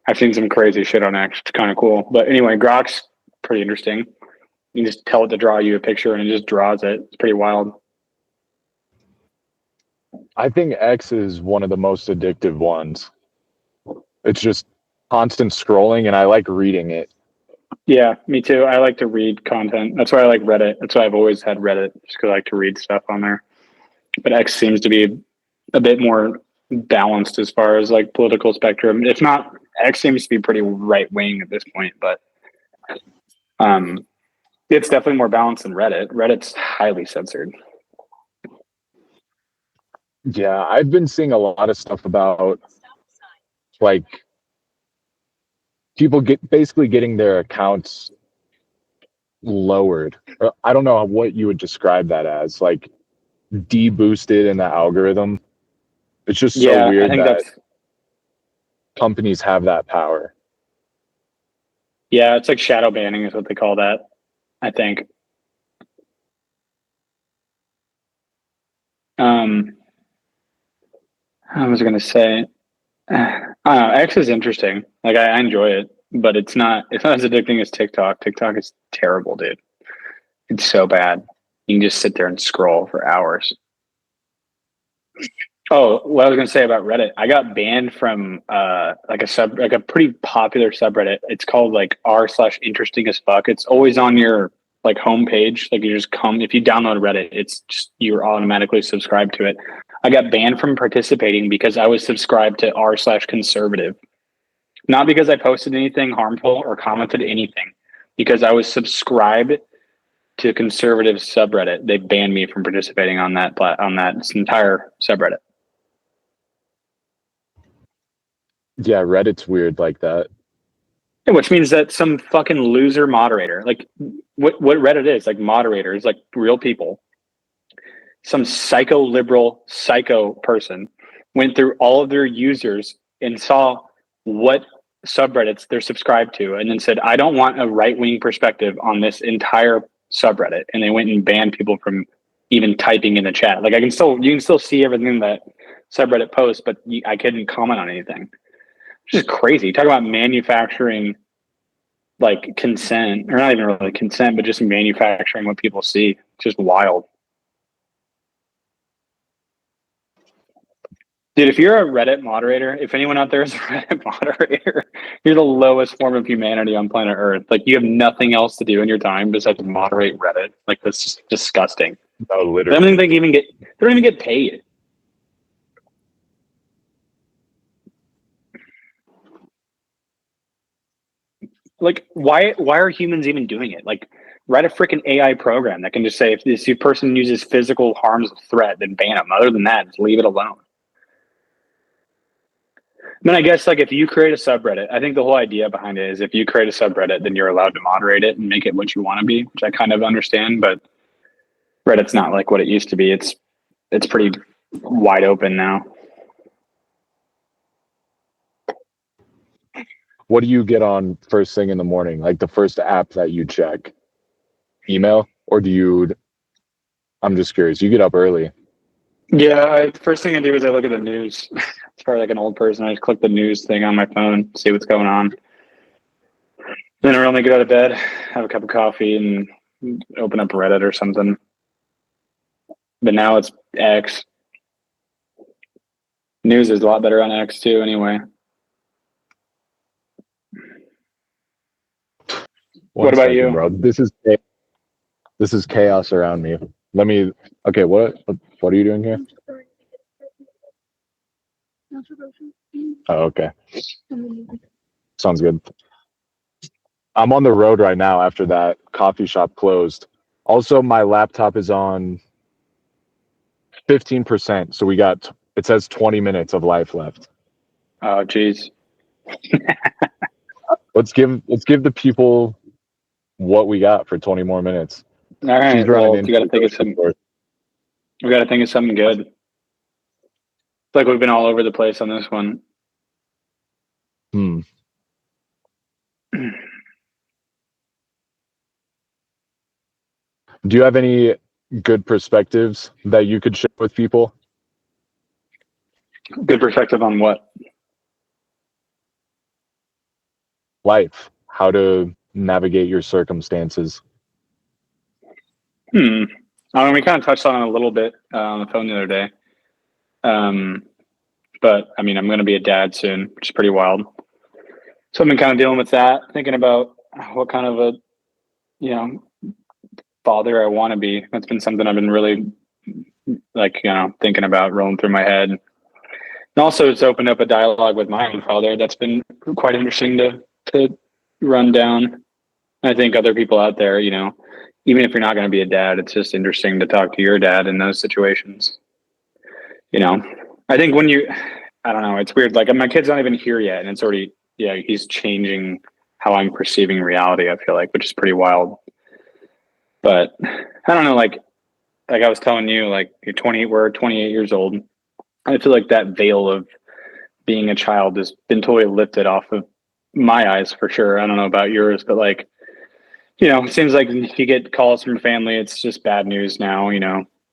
I've seen some crazy shit on X. It's kind of cool. But anyway, Grok's pretty interesting. You can just tell it to draw you a picture and it just draws it. It's pretty wild. I think X is one of the most addictive ones. It's just constant scrolling and I like reading it. Yeah, me too. I like to read content. That's why I like Reddit. That's why I've always had Reddit, just because I like to read stuff on there. But X seems to be a bit more balanced as far as like political spectrum. If not X seems to be pretty right wing at this point, but it's definitely more balanced than Reddit. Reddit's highly censored. Yeah, I've been seeing a lot of stuff about like people basically getting their accounts lowered. I don't know what you would describe that as, like de-boosted in the algorithm. It's just so I weird think that that's companies have that power. yeah, it's like shadow banning is what they call that, I think. I was gonna say, I don't know, X is interesting. Like I enjoy it, but it's not as addicting as TikTok. TikTok is terrible, dude. It's so bad. You can just sit there and scroll for hours. Oh, what I was gonna say about Reddit, I got banned from like a pretty popular subreddit. It's called like r/interesting as fuck. It's always on your like homepage. Like you just come if you download Reddit, it's just you're automatically subscribed to it. I got banned from participating because I was subscribed to r/conservative. Not because I posted anything harmful or commented anything, because I was subscribed to conservative subreddit. They banned me from participating on that entire subreddit. Yeah, Reddit's weird like that. Yeah, which means that some fucking loser moderator, like what Reddit is, like moderators, like real people, some psycho liberal psycho person went through all of their users and saw what subreddits they're subscribed to and then said, I don't want a right-wing perspective on this entire subreddit. And they went and banned people from even typing in the chat. Like you can still see everything that subreddit posts, but I couldn't comment on anything. Which is crazy. Talk about manufacturing like consent, or not even really consent, but just manufacturing what people see. Just wild. Dude, if you're a Reddit moderator, if anyone out there is a Reddit moderator, you're the lowest form of humanity on planet Earth. Like you have nothing else to do in your time besides moderate Reddit. Like that's just disgusting. Oh, literally. I don't think they don't even get paid. Like why are humans even doing it? Like write a freaking AI program that can just say if this person uses physical harms of threat, then ban them. Other than that, just leave it alone. I mean, I guess like if you create a subreddit, I think the whole idea behind it is if you create a subreddit, then you're allowed to moderate it and make it what you want to be, which I kind of understand. But Reddit's not like what it used to be. It's pretty wide open now. What do you get on first thing in the morning? Like the first app that you check? Email? Or I'm just curious. You get up early. Yeah, first thing I do is I look at the news. As far as like an old person, I just click the news thing on my phone, see what's going on. Then I normally get out of bed, have a cup of coffee, and open up Reddit or something. But now it's X. News is a lot better on X too, anyway. What about you, bro? This is chaos around me. Okay, what are you doing here? Oh, okay. Sounds good. I'm on the road right now after that coffee shop closed. Also, my laptop is on 15%, so it says 20 minutes of life left. Oh, geez. Let's give the people what we got for 20 more minutes. All right. She's running Well, we got to think of something good. It's like we've been all over the place on this one. Do you have any good perspectives that you could share with people? Good perspective on what? Life. How to navigate your circumstances. I mean, we kind of touched on it a little bit on the phone the other day. But I mean, I'm going to be a dad soon, which is pretty wild. So I've been kind of dealing with that, thinking about what kind of a, father I want to be. That's been something I've been really thinking about, rolling through my head. And also, it's opened up a dialogue with my own father that's been quite interesting to run down. I think other people out there, even if you're not going to be a dad, it's just interesting to talk to your dad in those situations. I think I don't know, it's weird. Like my kid's not even here yet, and it's already, he's changing how I'm perceiving reality, I feel like, which is pretty wild. But I don't know, like I was telling you, like we're 28 years old. I feel like that veil of being a child has been totally lifted off of my eyes for sure. I don't know about yours, but like, it seems like if you get calls from family, it's just bad news now,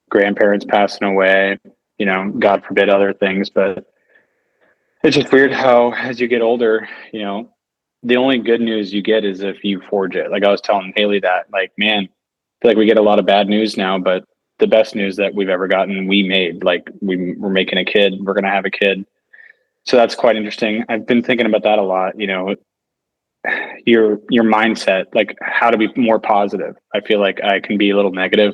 grandparents passing away, God forbid other things. But it's just weird how as you get older, the only good news you get is if you forge it. Like I was telling Haley that, like, man, I feel like we get a lot of bad news now, but the best news that we've ever gotten, we made. Like we're making a kid, we're going to have a kid. So that's quite interesting. I've been thinking about that a lot, your mindset, like how to be more positive. I feel like I can be a little negative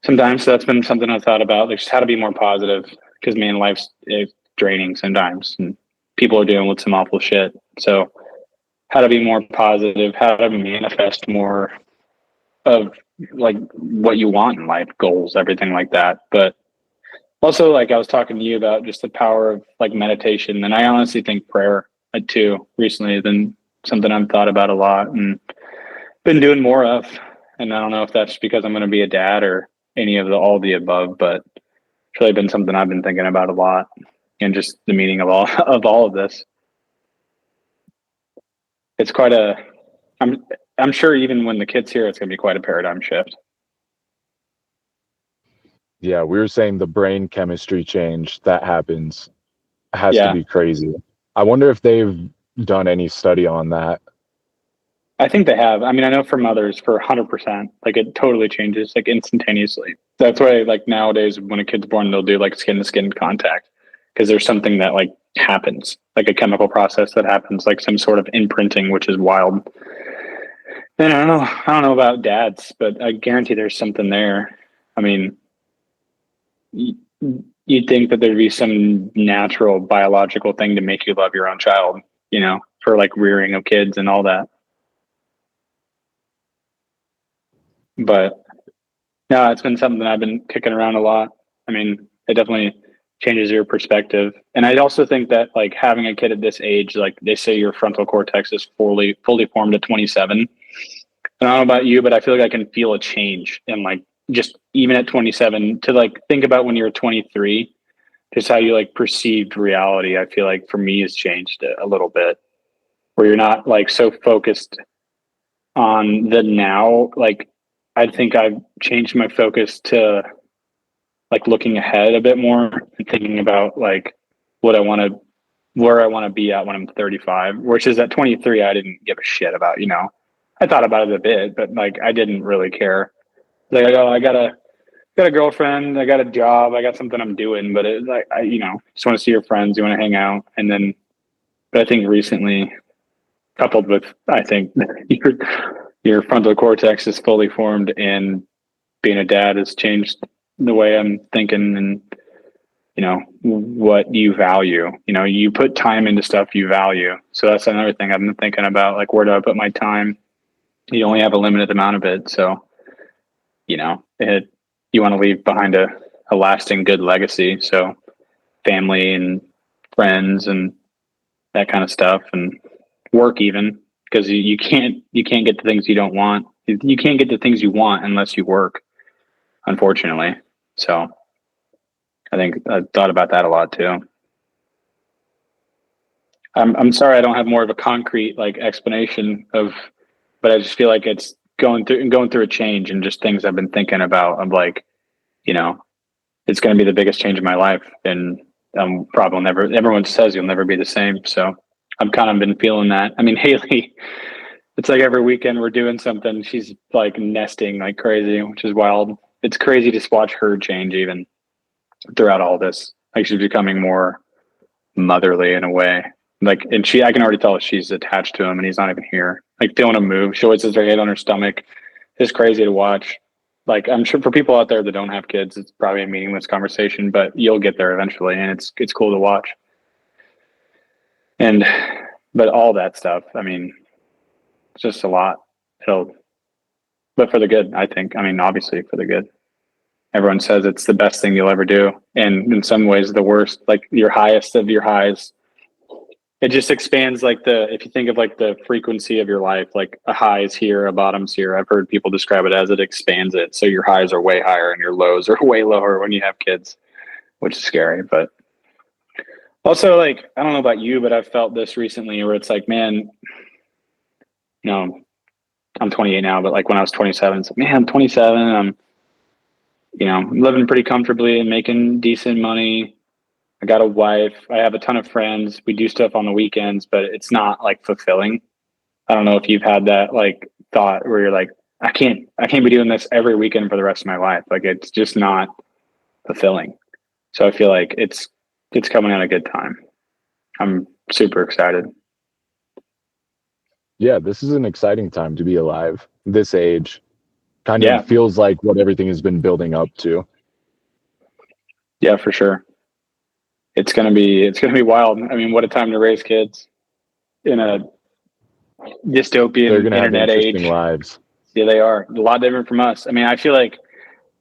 sometimes. So that's been something I've thought about, like just how to be more positive, because man, life's draining sometimes and people are dealing with some awful shit. So how to be more positive, how to manifest more of like what you want in life, goals, everything like that. But also, like I was talking to you about just the power of like meditation, and I honestly think prayer too recently has been something I've thought about a lot and been doing more of. And I don't know if that's because I'm going to be a dad or any of all the above, but it's really been something I've been thinking about a lot, and just the meaning of all of this. It's quite I'm sure even when the kid's here, it's going to be quite a paradigm shift. Yeah, we were saying the brain chemistry change that happens has to be crazy. I wonder if they've done any study on that. I think they have. I mean, I know for mothers, for 100%, like it totally changes like instantaneously. That's why like nowadays when a kid's born, they'll do like skin to skin contact, because there's something that like happens, like a chemical process that happens, like some sort of imprinting, which is wild. And I don't know about dads, but I guarantee there's something there. I mean, you'd think that there'd be some natural biological thing to make you love your own child, for like rearing of kids and all that. But no, it's been something I've been kicking around a lot. I mean, it definitely changes your perspective. And I also think that like having a kid at this age, like they say your frontal cortex is fully formed at 27. And I don't know about you, but I feel like I can feel a change in like just even at 27 to like think about when you're 23, just how you like perceived reality. I feel like for me has changed a little bit, where you're not like so focused on the now. Like I think I've changed my focus to like looking ahead a bit more and thinking about like where I want to be at when I'm 35, which is at 23, I didn't give a shit about, I thought about it a bit, but like, I didn't really care. Like, I got a girlfriend, I got a job, I got something I'm doing, but it's like, I just want to see your friends, you want to hang out. And then, but I think recently, coupled with, I think your frontal cortex is fully formed, and being a dad has changed the way I'm thinking and, what you value. You put time into stuff you value. So that's another thing I've been thinking about, like, where do I put my time? You only have a limited amount of it. So, you want to leave behind a lasting good legacy. So family and friends and that kind of stuff, and work even, because you can't get the things you don't want. You can't get the things you want unless you work, unfortunately. So I think I've thought about that a lot too. I'm sorry I don't have more of a concrete like explanation of, but I just feel like it's going through a change, and just things I've been thinking about. I'm like, it's going to be the biggest change in my life, and probably never. Everyone says you'll never be the same. So I've kind of been feeling that. I mean, Haley, it's like every weekend we're doing something. She's like nesting like crazy, which is wild. It's crazy to watch her change even throughout all this. Like she's becoming more motherly in a way. Like, and I can already tell she's attached to him, and he's not even here. Like feeling him move. She always has her head on her stomach. It's crazy to watch. Like, I'm sure for people out there that don't have kids, it's probably a meaningless conversation, but you'll get there eventually, and it's cool to watch. But all that stuff, I mean, it's just a lot. But for the good, I think. I mean, obviously for the good. Everyone says it's the best thing you'll ever do, and in some ways the worst, like your highest of your highs. It just expands, like, if you think of like the frequency of your life, like a high is here, a bottom's here. I've heard people describe it as it expands it. So your highs are way higher and your lows are way lower when you have kids, which is scary. But also, like, I don't know about you, but I've felt this recently where it's like, man, I'm 28 now, but like when I was 27, it's like, man, I'm 27. I'm living pretty comfortably and making decent money. I got a wife. I have a ton of friends. We do stuff on the weekends, but it's not like fulfilling. I don't know if you've had that like thought where you're like, I can't be doing this every weekend for the rest of my life. Like, it's just not fulfilling. So I feel like it's coming at a good time. I'm super excited. Yeah, this is an exciting time to be alive. This age kind of feels like what everything has been building up to. Yeah, for sure. It's gonna be wild. I mean, what a time to raise kids in a dystopian They're gonna internet have interesting age. lives. Yeah, they are. A lot different from us. I mean, I feel like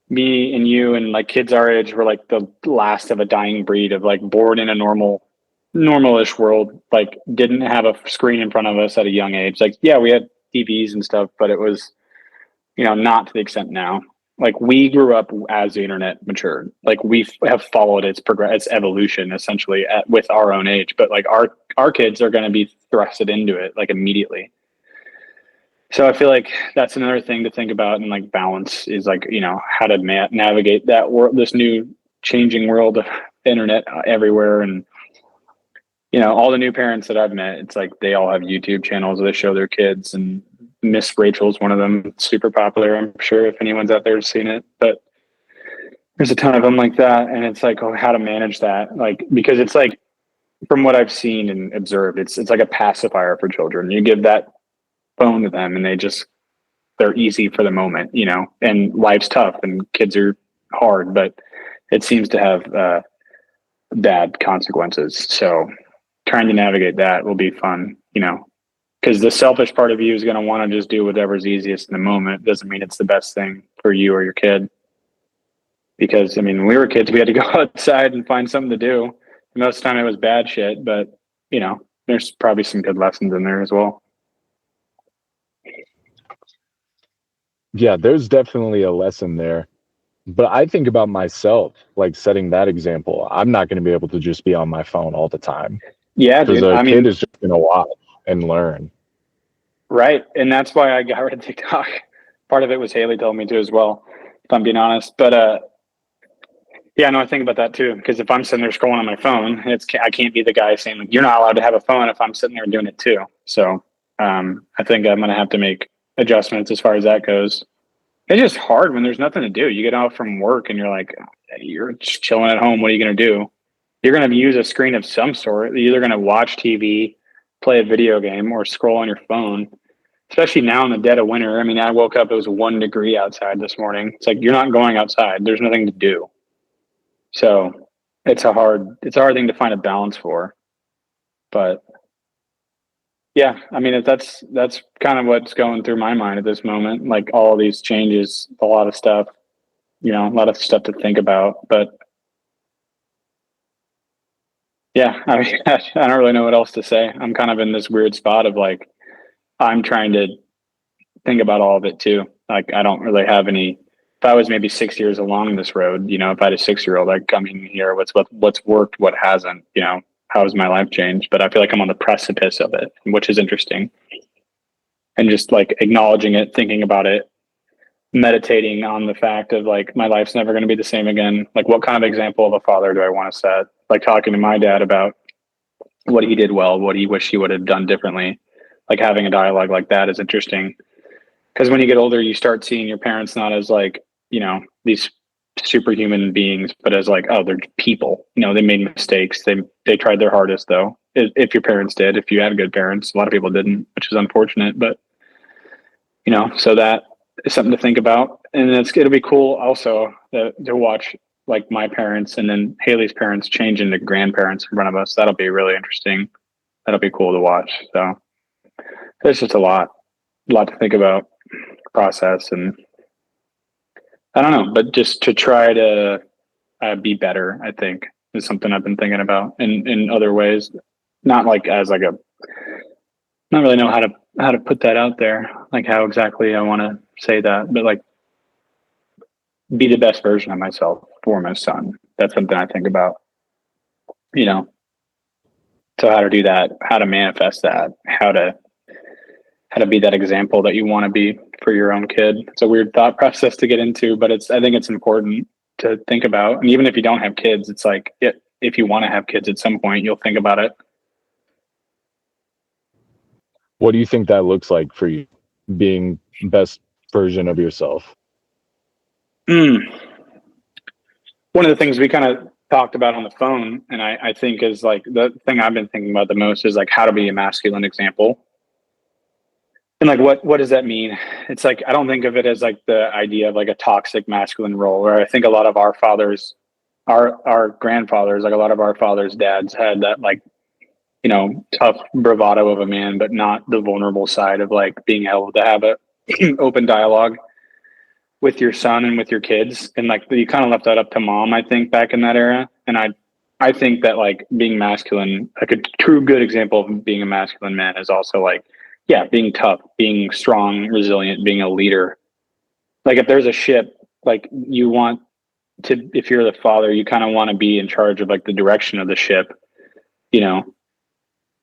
me and you and like kids our age were like the last of a dying breed of like born in a normal-ish world, like didn't have a screen in front of us at a young age. Like, yeah, we had TVs and stuff, but it was, not to the extent now. Like, we grew up as the internet matured. Like, we have followed its evolution essentially with our own age. But like our kids are going to be thrusted into it like immediately. So I feel like that's another thing to think about, and like balance is like, how to navigate that world, this new changing world of internet everywhere. And all the new parents that I've met, it's like they all have YouTube channels where they show their kids, and Miss Rachel's one of them, super popular. I'm sure if anyone's out there seen it, but there's a ton of them like that. And it's like, how to manage that, like, because it's like, from what I've seen and observed, it's like a pacifier for children. You give that phone to them and they're easy for the moment, and life's tough and kids are hard, but it seems to have bad consequences. So trying to navigate that will be fun, because the selfish part of you is going to want to just do whatever's easiest in the moment. It doesn't mean it's the best thing for you or your kid. Because, I mean, when we were kids, we had to go outside and find something to do. Most of the time it was bad shit, but, there's probably some good lessons in there as well. Yeah, there's definitely a lesson there. But I think about myself, like setting that example. I'm not going to be able to just be on my phone all the time. Yeah, dude. Because a kid is just going to watch and learn. Right. And that's why I got rid of TikTok. Part of it was Haley told me to as well, if I'm being honest. But I think about that too. Because if I'm sitting there scrolling on my phone, I can't be the guy saying, like, you're not allowed to have a phone if I'm sitting there doing it too. So I think I'm going to have to make adjustments as far as that goes. It's just hard when there's nothing to do. You get out from work and you're like, you're just chilling at home. What are you going to do? You're going to use a screen of some sort. You're either going to watch TV, play a video game, or scroll on your phone, especially now in the dead of winter. I mean, I woke up, it was 1 degree outside this morning. It's like, you're not going outside. There's nothing to do. So it's a hard thing to find a balance for. But yeah, I mean, that's kind of what's going through my mind at this moment. Like, all of these changes, a lot of stuff, a lot of stuff to think about. But yeah, I mean, I don't really know what else to say. I'm kind of in this weird spot of like, I'm trying to think about all of it too. Like, I don't really have any. If I was maybe 6 years along this road, if I had a 6-year-old, I'd come in here, what's worked, what hasn't, how has my life changed? But I feel like I'm on the precipice of it, which is interesting. And just like acknowledging it, thinking about it, meditating on the fact of like, my life's never going to be the same again. Like, what kind of example of a father do I want to set? Like, talking to my dad about what he did well, what he wished he would have done differently. Like, having a dialogue like that is interesting. Because when you get older, you start seeing your parents not as like, these superhuman beings, but as like, oh, they're people. They made mistakes. They tried their hardest, though. If your parents did, if you had good parents, a lot of people didn't, which is unfortunate. But so that is something to think about. And it'll be cool also to watch like my parents and then Haley's parents change into grandparents in front of us. That'll be really interesting. That'll be cool to watch. So there's just a lot to think about, process, and I don't know, but just to try to be better, I think is something I've been thinking about in other ways. Not like as like not really know how to put that out there, like how exactly I want to say that, but like be the best version of myself for my son. That's something I think about, you know. So how to do that, how to manifest that, how to be that example that you want to be for your own kid. It's a weird thought process to get into, but I think it's important to think about. And even if you don't have kids, it's like if you want to have kids at some point, you'll think about it. What do you think that looks like for you, being best version of yourself? One of the things we kind of talked about on the phone, and I think is like the thing I've been thinking about the most is like how to be a masculine example. And like, what does that mean? It's like, I don't think of it as like the idea of like a toxic masculine role, where I think a lot of our fathers, our grandfathers, like a lot of our fathers' dads had that like, you know, tough bravado of a man, but not the vulnerable side of like being able to have a open dialogue with your son and with your kids. And like, you kind of left that up to mom, I think, back in that era. And I think that like being masculine, like a true good example of being a masculine man is also like, yeah, being tough, being strong, resilient, being a leader. Like if there's a ship, like you want to, if you're the father, you kind of want to be in charge of like the direction of the ship, you know,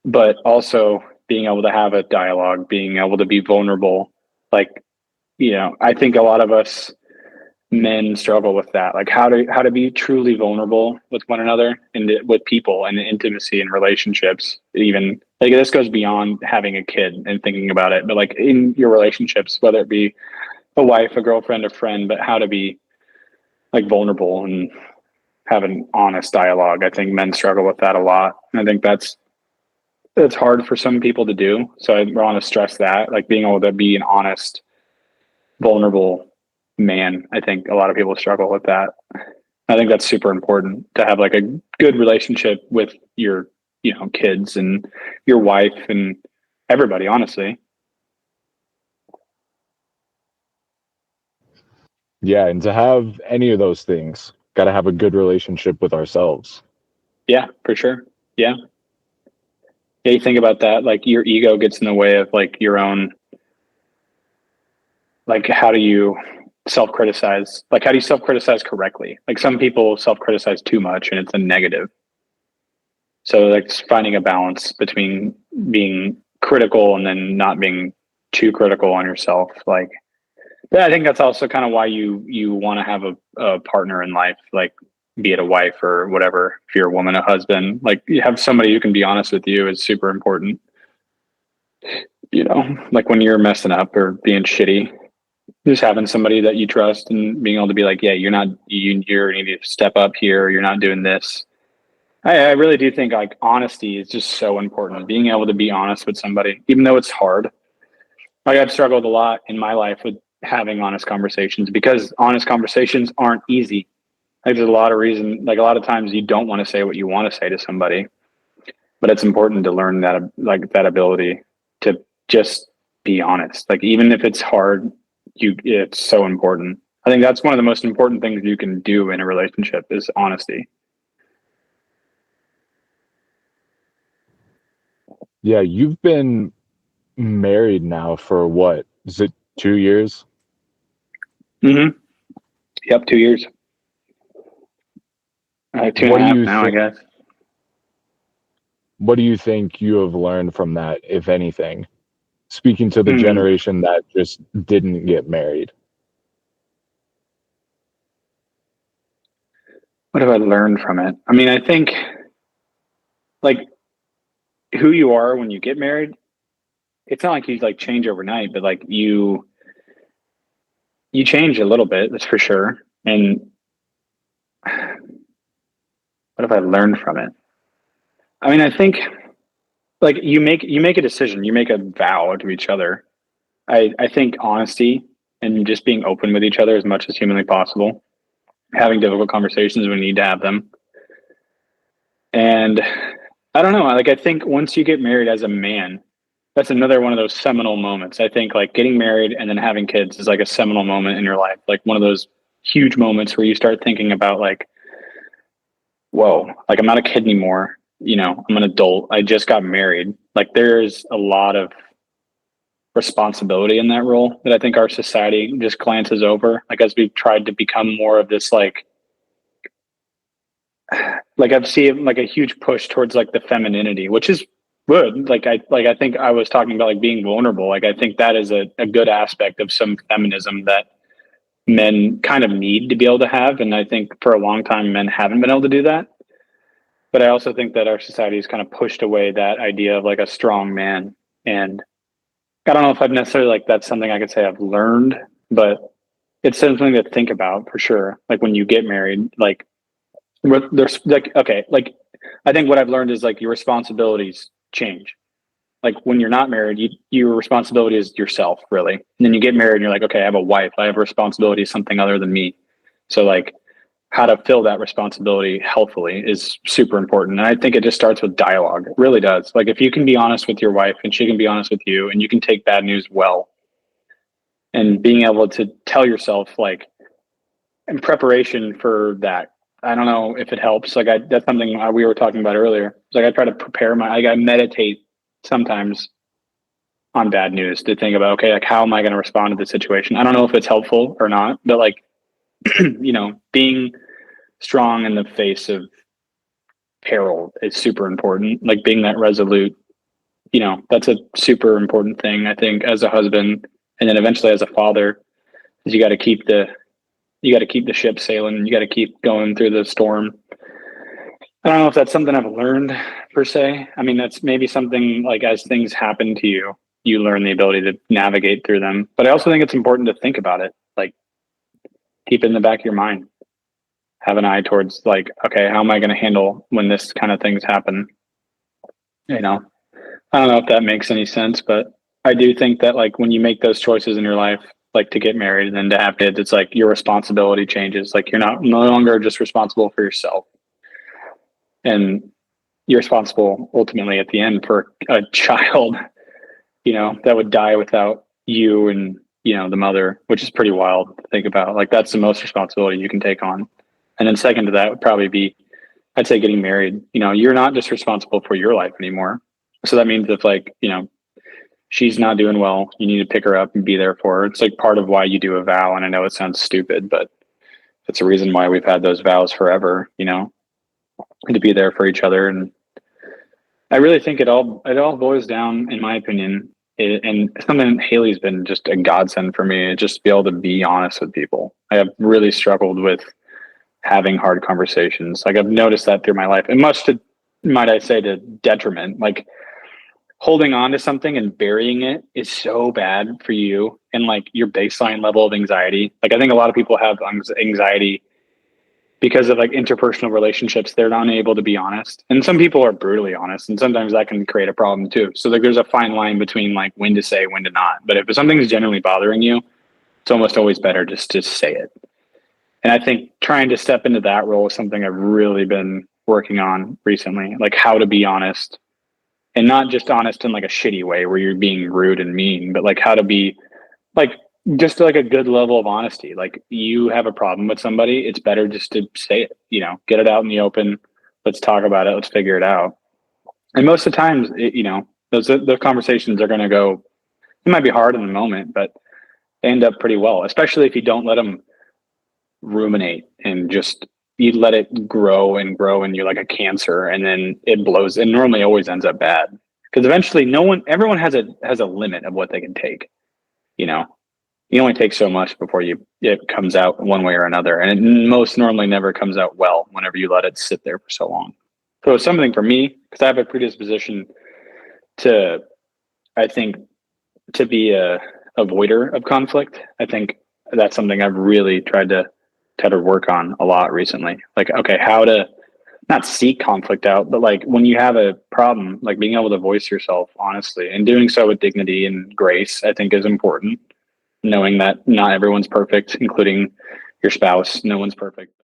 but also being able to have a dialogue, being able to be vulnerable. Like, you know, I think a lot of us men struggle with that, like how to be truly vulnerable with one another and with people and intimacy and relationships. Even like this goes beyond having a kid and thinking about it, but like in your relationships, whether it be a wife, a girlfriend, a friend, but how to be like vulnerable and have an honest dialogue. I think men struggle with that a lot. And I think that's hard for some people to do. So I want to stress that, like being able to be an honest, vulnerable man. I think a lot of people struggle with that. I think that's super important to have like a good relationship with your, you know, kids and your wife and everybody, honestly. Yeah, and to have any of those things, got to have a good relationship with ourselves. Yeah, for sure. Yeah. Yeah, you think about that, like your ego gets in the way of like your own, like how do you self-criticize? Like how do you self-criticize correctly? Like some people self-criticize too much and it's a negative. So like finding a balance between being critical and then not being too critical on yourself. Like, yeah, I think that's also kind of why you want to have a partner in life, like be it a wife or whatever. If you're a woman, a husband, like you have somebody who can be honest with you is super important. You know, like when you're messing up or being shitty, just having somebody that you trust and being able to be like, yeah, you need to step up here. You're not doing this. I really do think like honesty is just so important. Being able to be honest with somebody, even though it's hard. Like I've struggled a lot in my life with having honest conversations because honest conversations aren't easy. Like there's a lot of reason, like a lot of times you don't want to say what you want to say to somebody, but it's important to learn that, like that ability to just be honest. Like even if it's hard, it's so important. I think that's one of the most important things you can do in a relationship is honesty. Yeah, you've been married now for what? Is it 2 years? Mm-hmm. Yep, 2 years. 2.5 now, I guess. What do you think you have learned from that, if anything? Speaking to the generation that just didn't get married. What have I learned from it? I mean, I think like who you are when you get married, it's not like you like change overnight, but like you change a little bit, that's for sure. And what have I learned from it? I mean, I think like you make a decision, you make a vow to each other. I think honesty and just being open with each other as much as humanly possible, having difficult conversations when we need to have them. And I don't know, like, I think once you get married as a man, that's another one of those seminal moments. I think like getting married and then having kids is like a seminal moment in your life. Like one of those huge moments where you start thinking about like, whoa, like I'm not a kid anymore. You know, I'm an adult. I just got married. Like there's a lot of responsibility in that role that I think our society just glances over. Like as we've tried to become more of this, like I've seen like a huge push towards like the femininity, which is good. I think I was talking about like being vulnerable. Like I think that is a good aspect of some feminism that men kind of need to be able to have. And I think for a long time, men haven't been able to do that. But I also think that our society has kind of pushed away that idea of like a strong man. And I don't know if I've necessarily like, that's something I could say I've learned, but it's something to think about for sure. Like when you get married, like there's like, okay, like I think what I've learned is like your responsibilities change. Like when you're not married, your responsibility is yourself, really. And then you get married and you're like, okay, I have a wife. I have a responsibility to something other than me. So like how to fill that responsibility healthfully is super important. And I think it just starts with dialogue. It really does. Like if you can be honest with your wife and she can be honest with you and you can take bad news well, and being able to tell yourself like in preparation for that, I don't know if it helps. Like that's something we were talking about earlier. It's like I try to prepare I meditate sometimes on bad news to think about, okay, like how am I going to respond to the situation? I don't know if it's helpful or not, but like, you know, being strong in the face of peril is super important. Like being that resolute, you know, that's a super important thing, I think, as a husband. And then eventually as a father, is you got to keep the ship sailing. You got to keep going through the storm. I don't know if that's something I've learned per se. I mean, that's maybe something like as things happen to you, you learn the ability to navigate through them. But I also think it's important to think about it. Like keep it in the back of your mind. Have an eye towards like, okay, how am I going to handle when this kind of things happen? You know, I don't know if that makes any sense, but I do think that like when you make those choices in your life, like to get married and then to have kids, it's like your responsibility changes. Like you're no longer just responsible for yourself. And you're responsible ultimately at the end for a child, you know, that would die without you and, you know, the mother, which is pretty wild to think about. Like that's the most responsibility you can take on. And then second to that would probably be, I'd say getting married. You know, you're not just responsible for your life anymore. So that means if like, you know, she's not doing well, you need to pick her up and be there for her. It's like part of why you do a vow. And I know it sounds stupid, but it's a reason why we've had those vows forever, you know, to be there for each other. And I really think it all boils down, in my opinion, and something Haley's been just a godsend for me, just be able to be honest with people. I have really struggled with having hard conversations. Like I've noticed that through my life, and much to, might I say, to detriment. Like holding on to something and burying it is so bad for you and like your baseline level of anxiety. Like I think a lot of people have anxiety because of like interpersonal relationships. They're not able to be honest, and some people are brutally honest, and sometimes that can create a problem too. So like there's a fine line between like when to say, when to not. But if something's genuinely bothering you, it's almost always better just to say it. And I think trying to step into that role is something I've really been working on recently, like how to be honest, and not just honest in like a shitty way where you're being rude and mean, but like how to be like just like a good level of honesty. Like you have a problem with somebody, it's better just to say it, you know, get it out in the open. Let's talk about it. Let's figure it out. And most of the times, you know, those conversations are going to go, it might be hard in the moment, but they end up pretty well, especially if you don't let them ruminate and just you let it grow and grow and you're like a cancer, and then it blows. It normally always ends up bad because eventually everyone has a limit of what they can take. You know, you only take so much before it comes out one way or another, and it most normally never comes out well whenever you let it sit there for so long. So it's something for me, because I have a predisposition to, I think, to be a avoider of conflict. I think that's something I've really tried to work on a lot recently. Like, okay, how to not seek conflict out, but like when you have a problem, like being able to voice yourself honestly and doing so with dignity and grace, I think is important. knowing that not everyone's perfect, including your spouse. No one's perfect.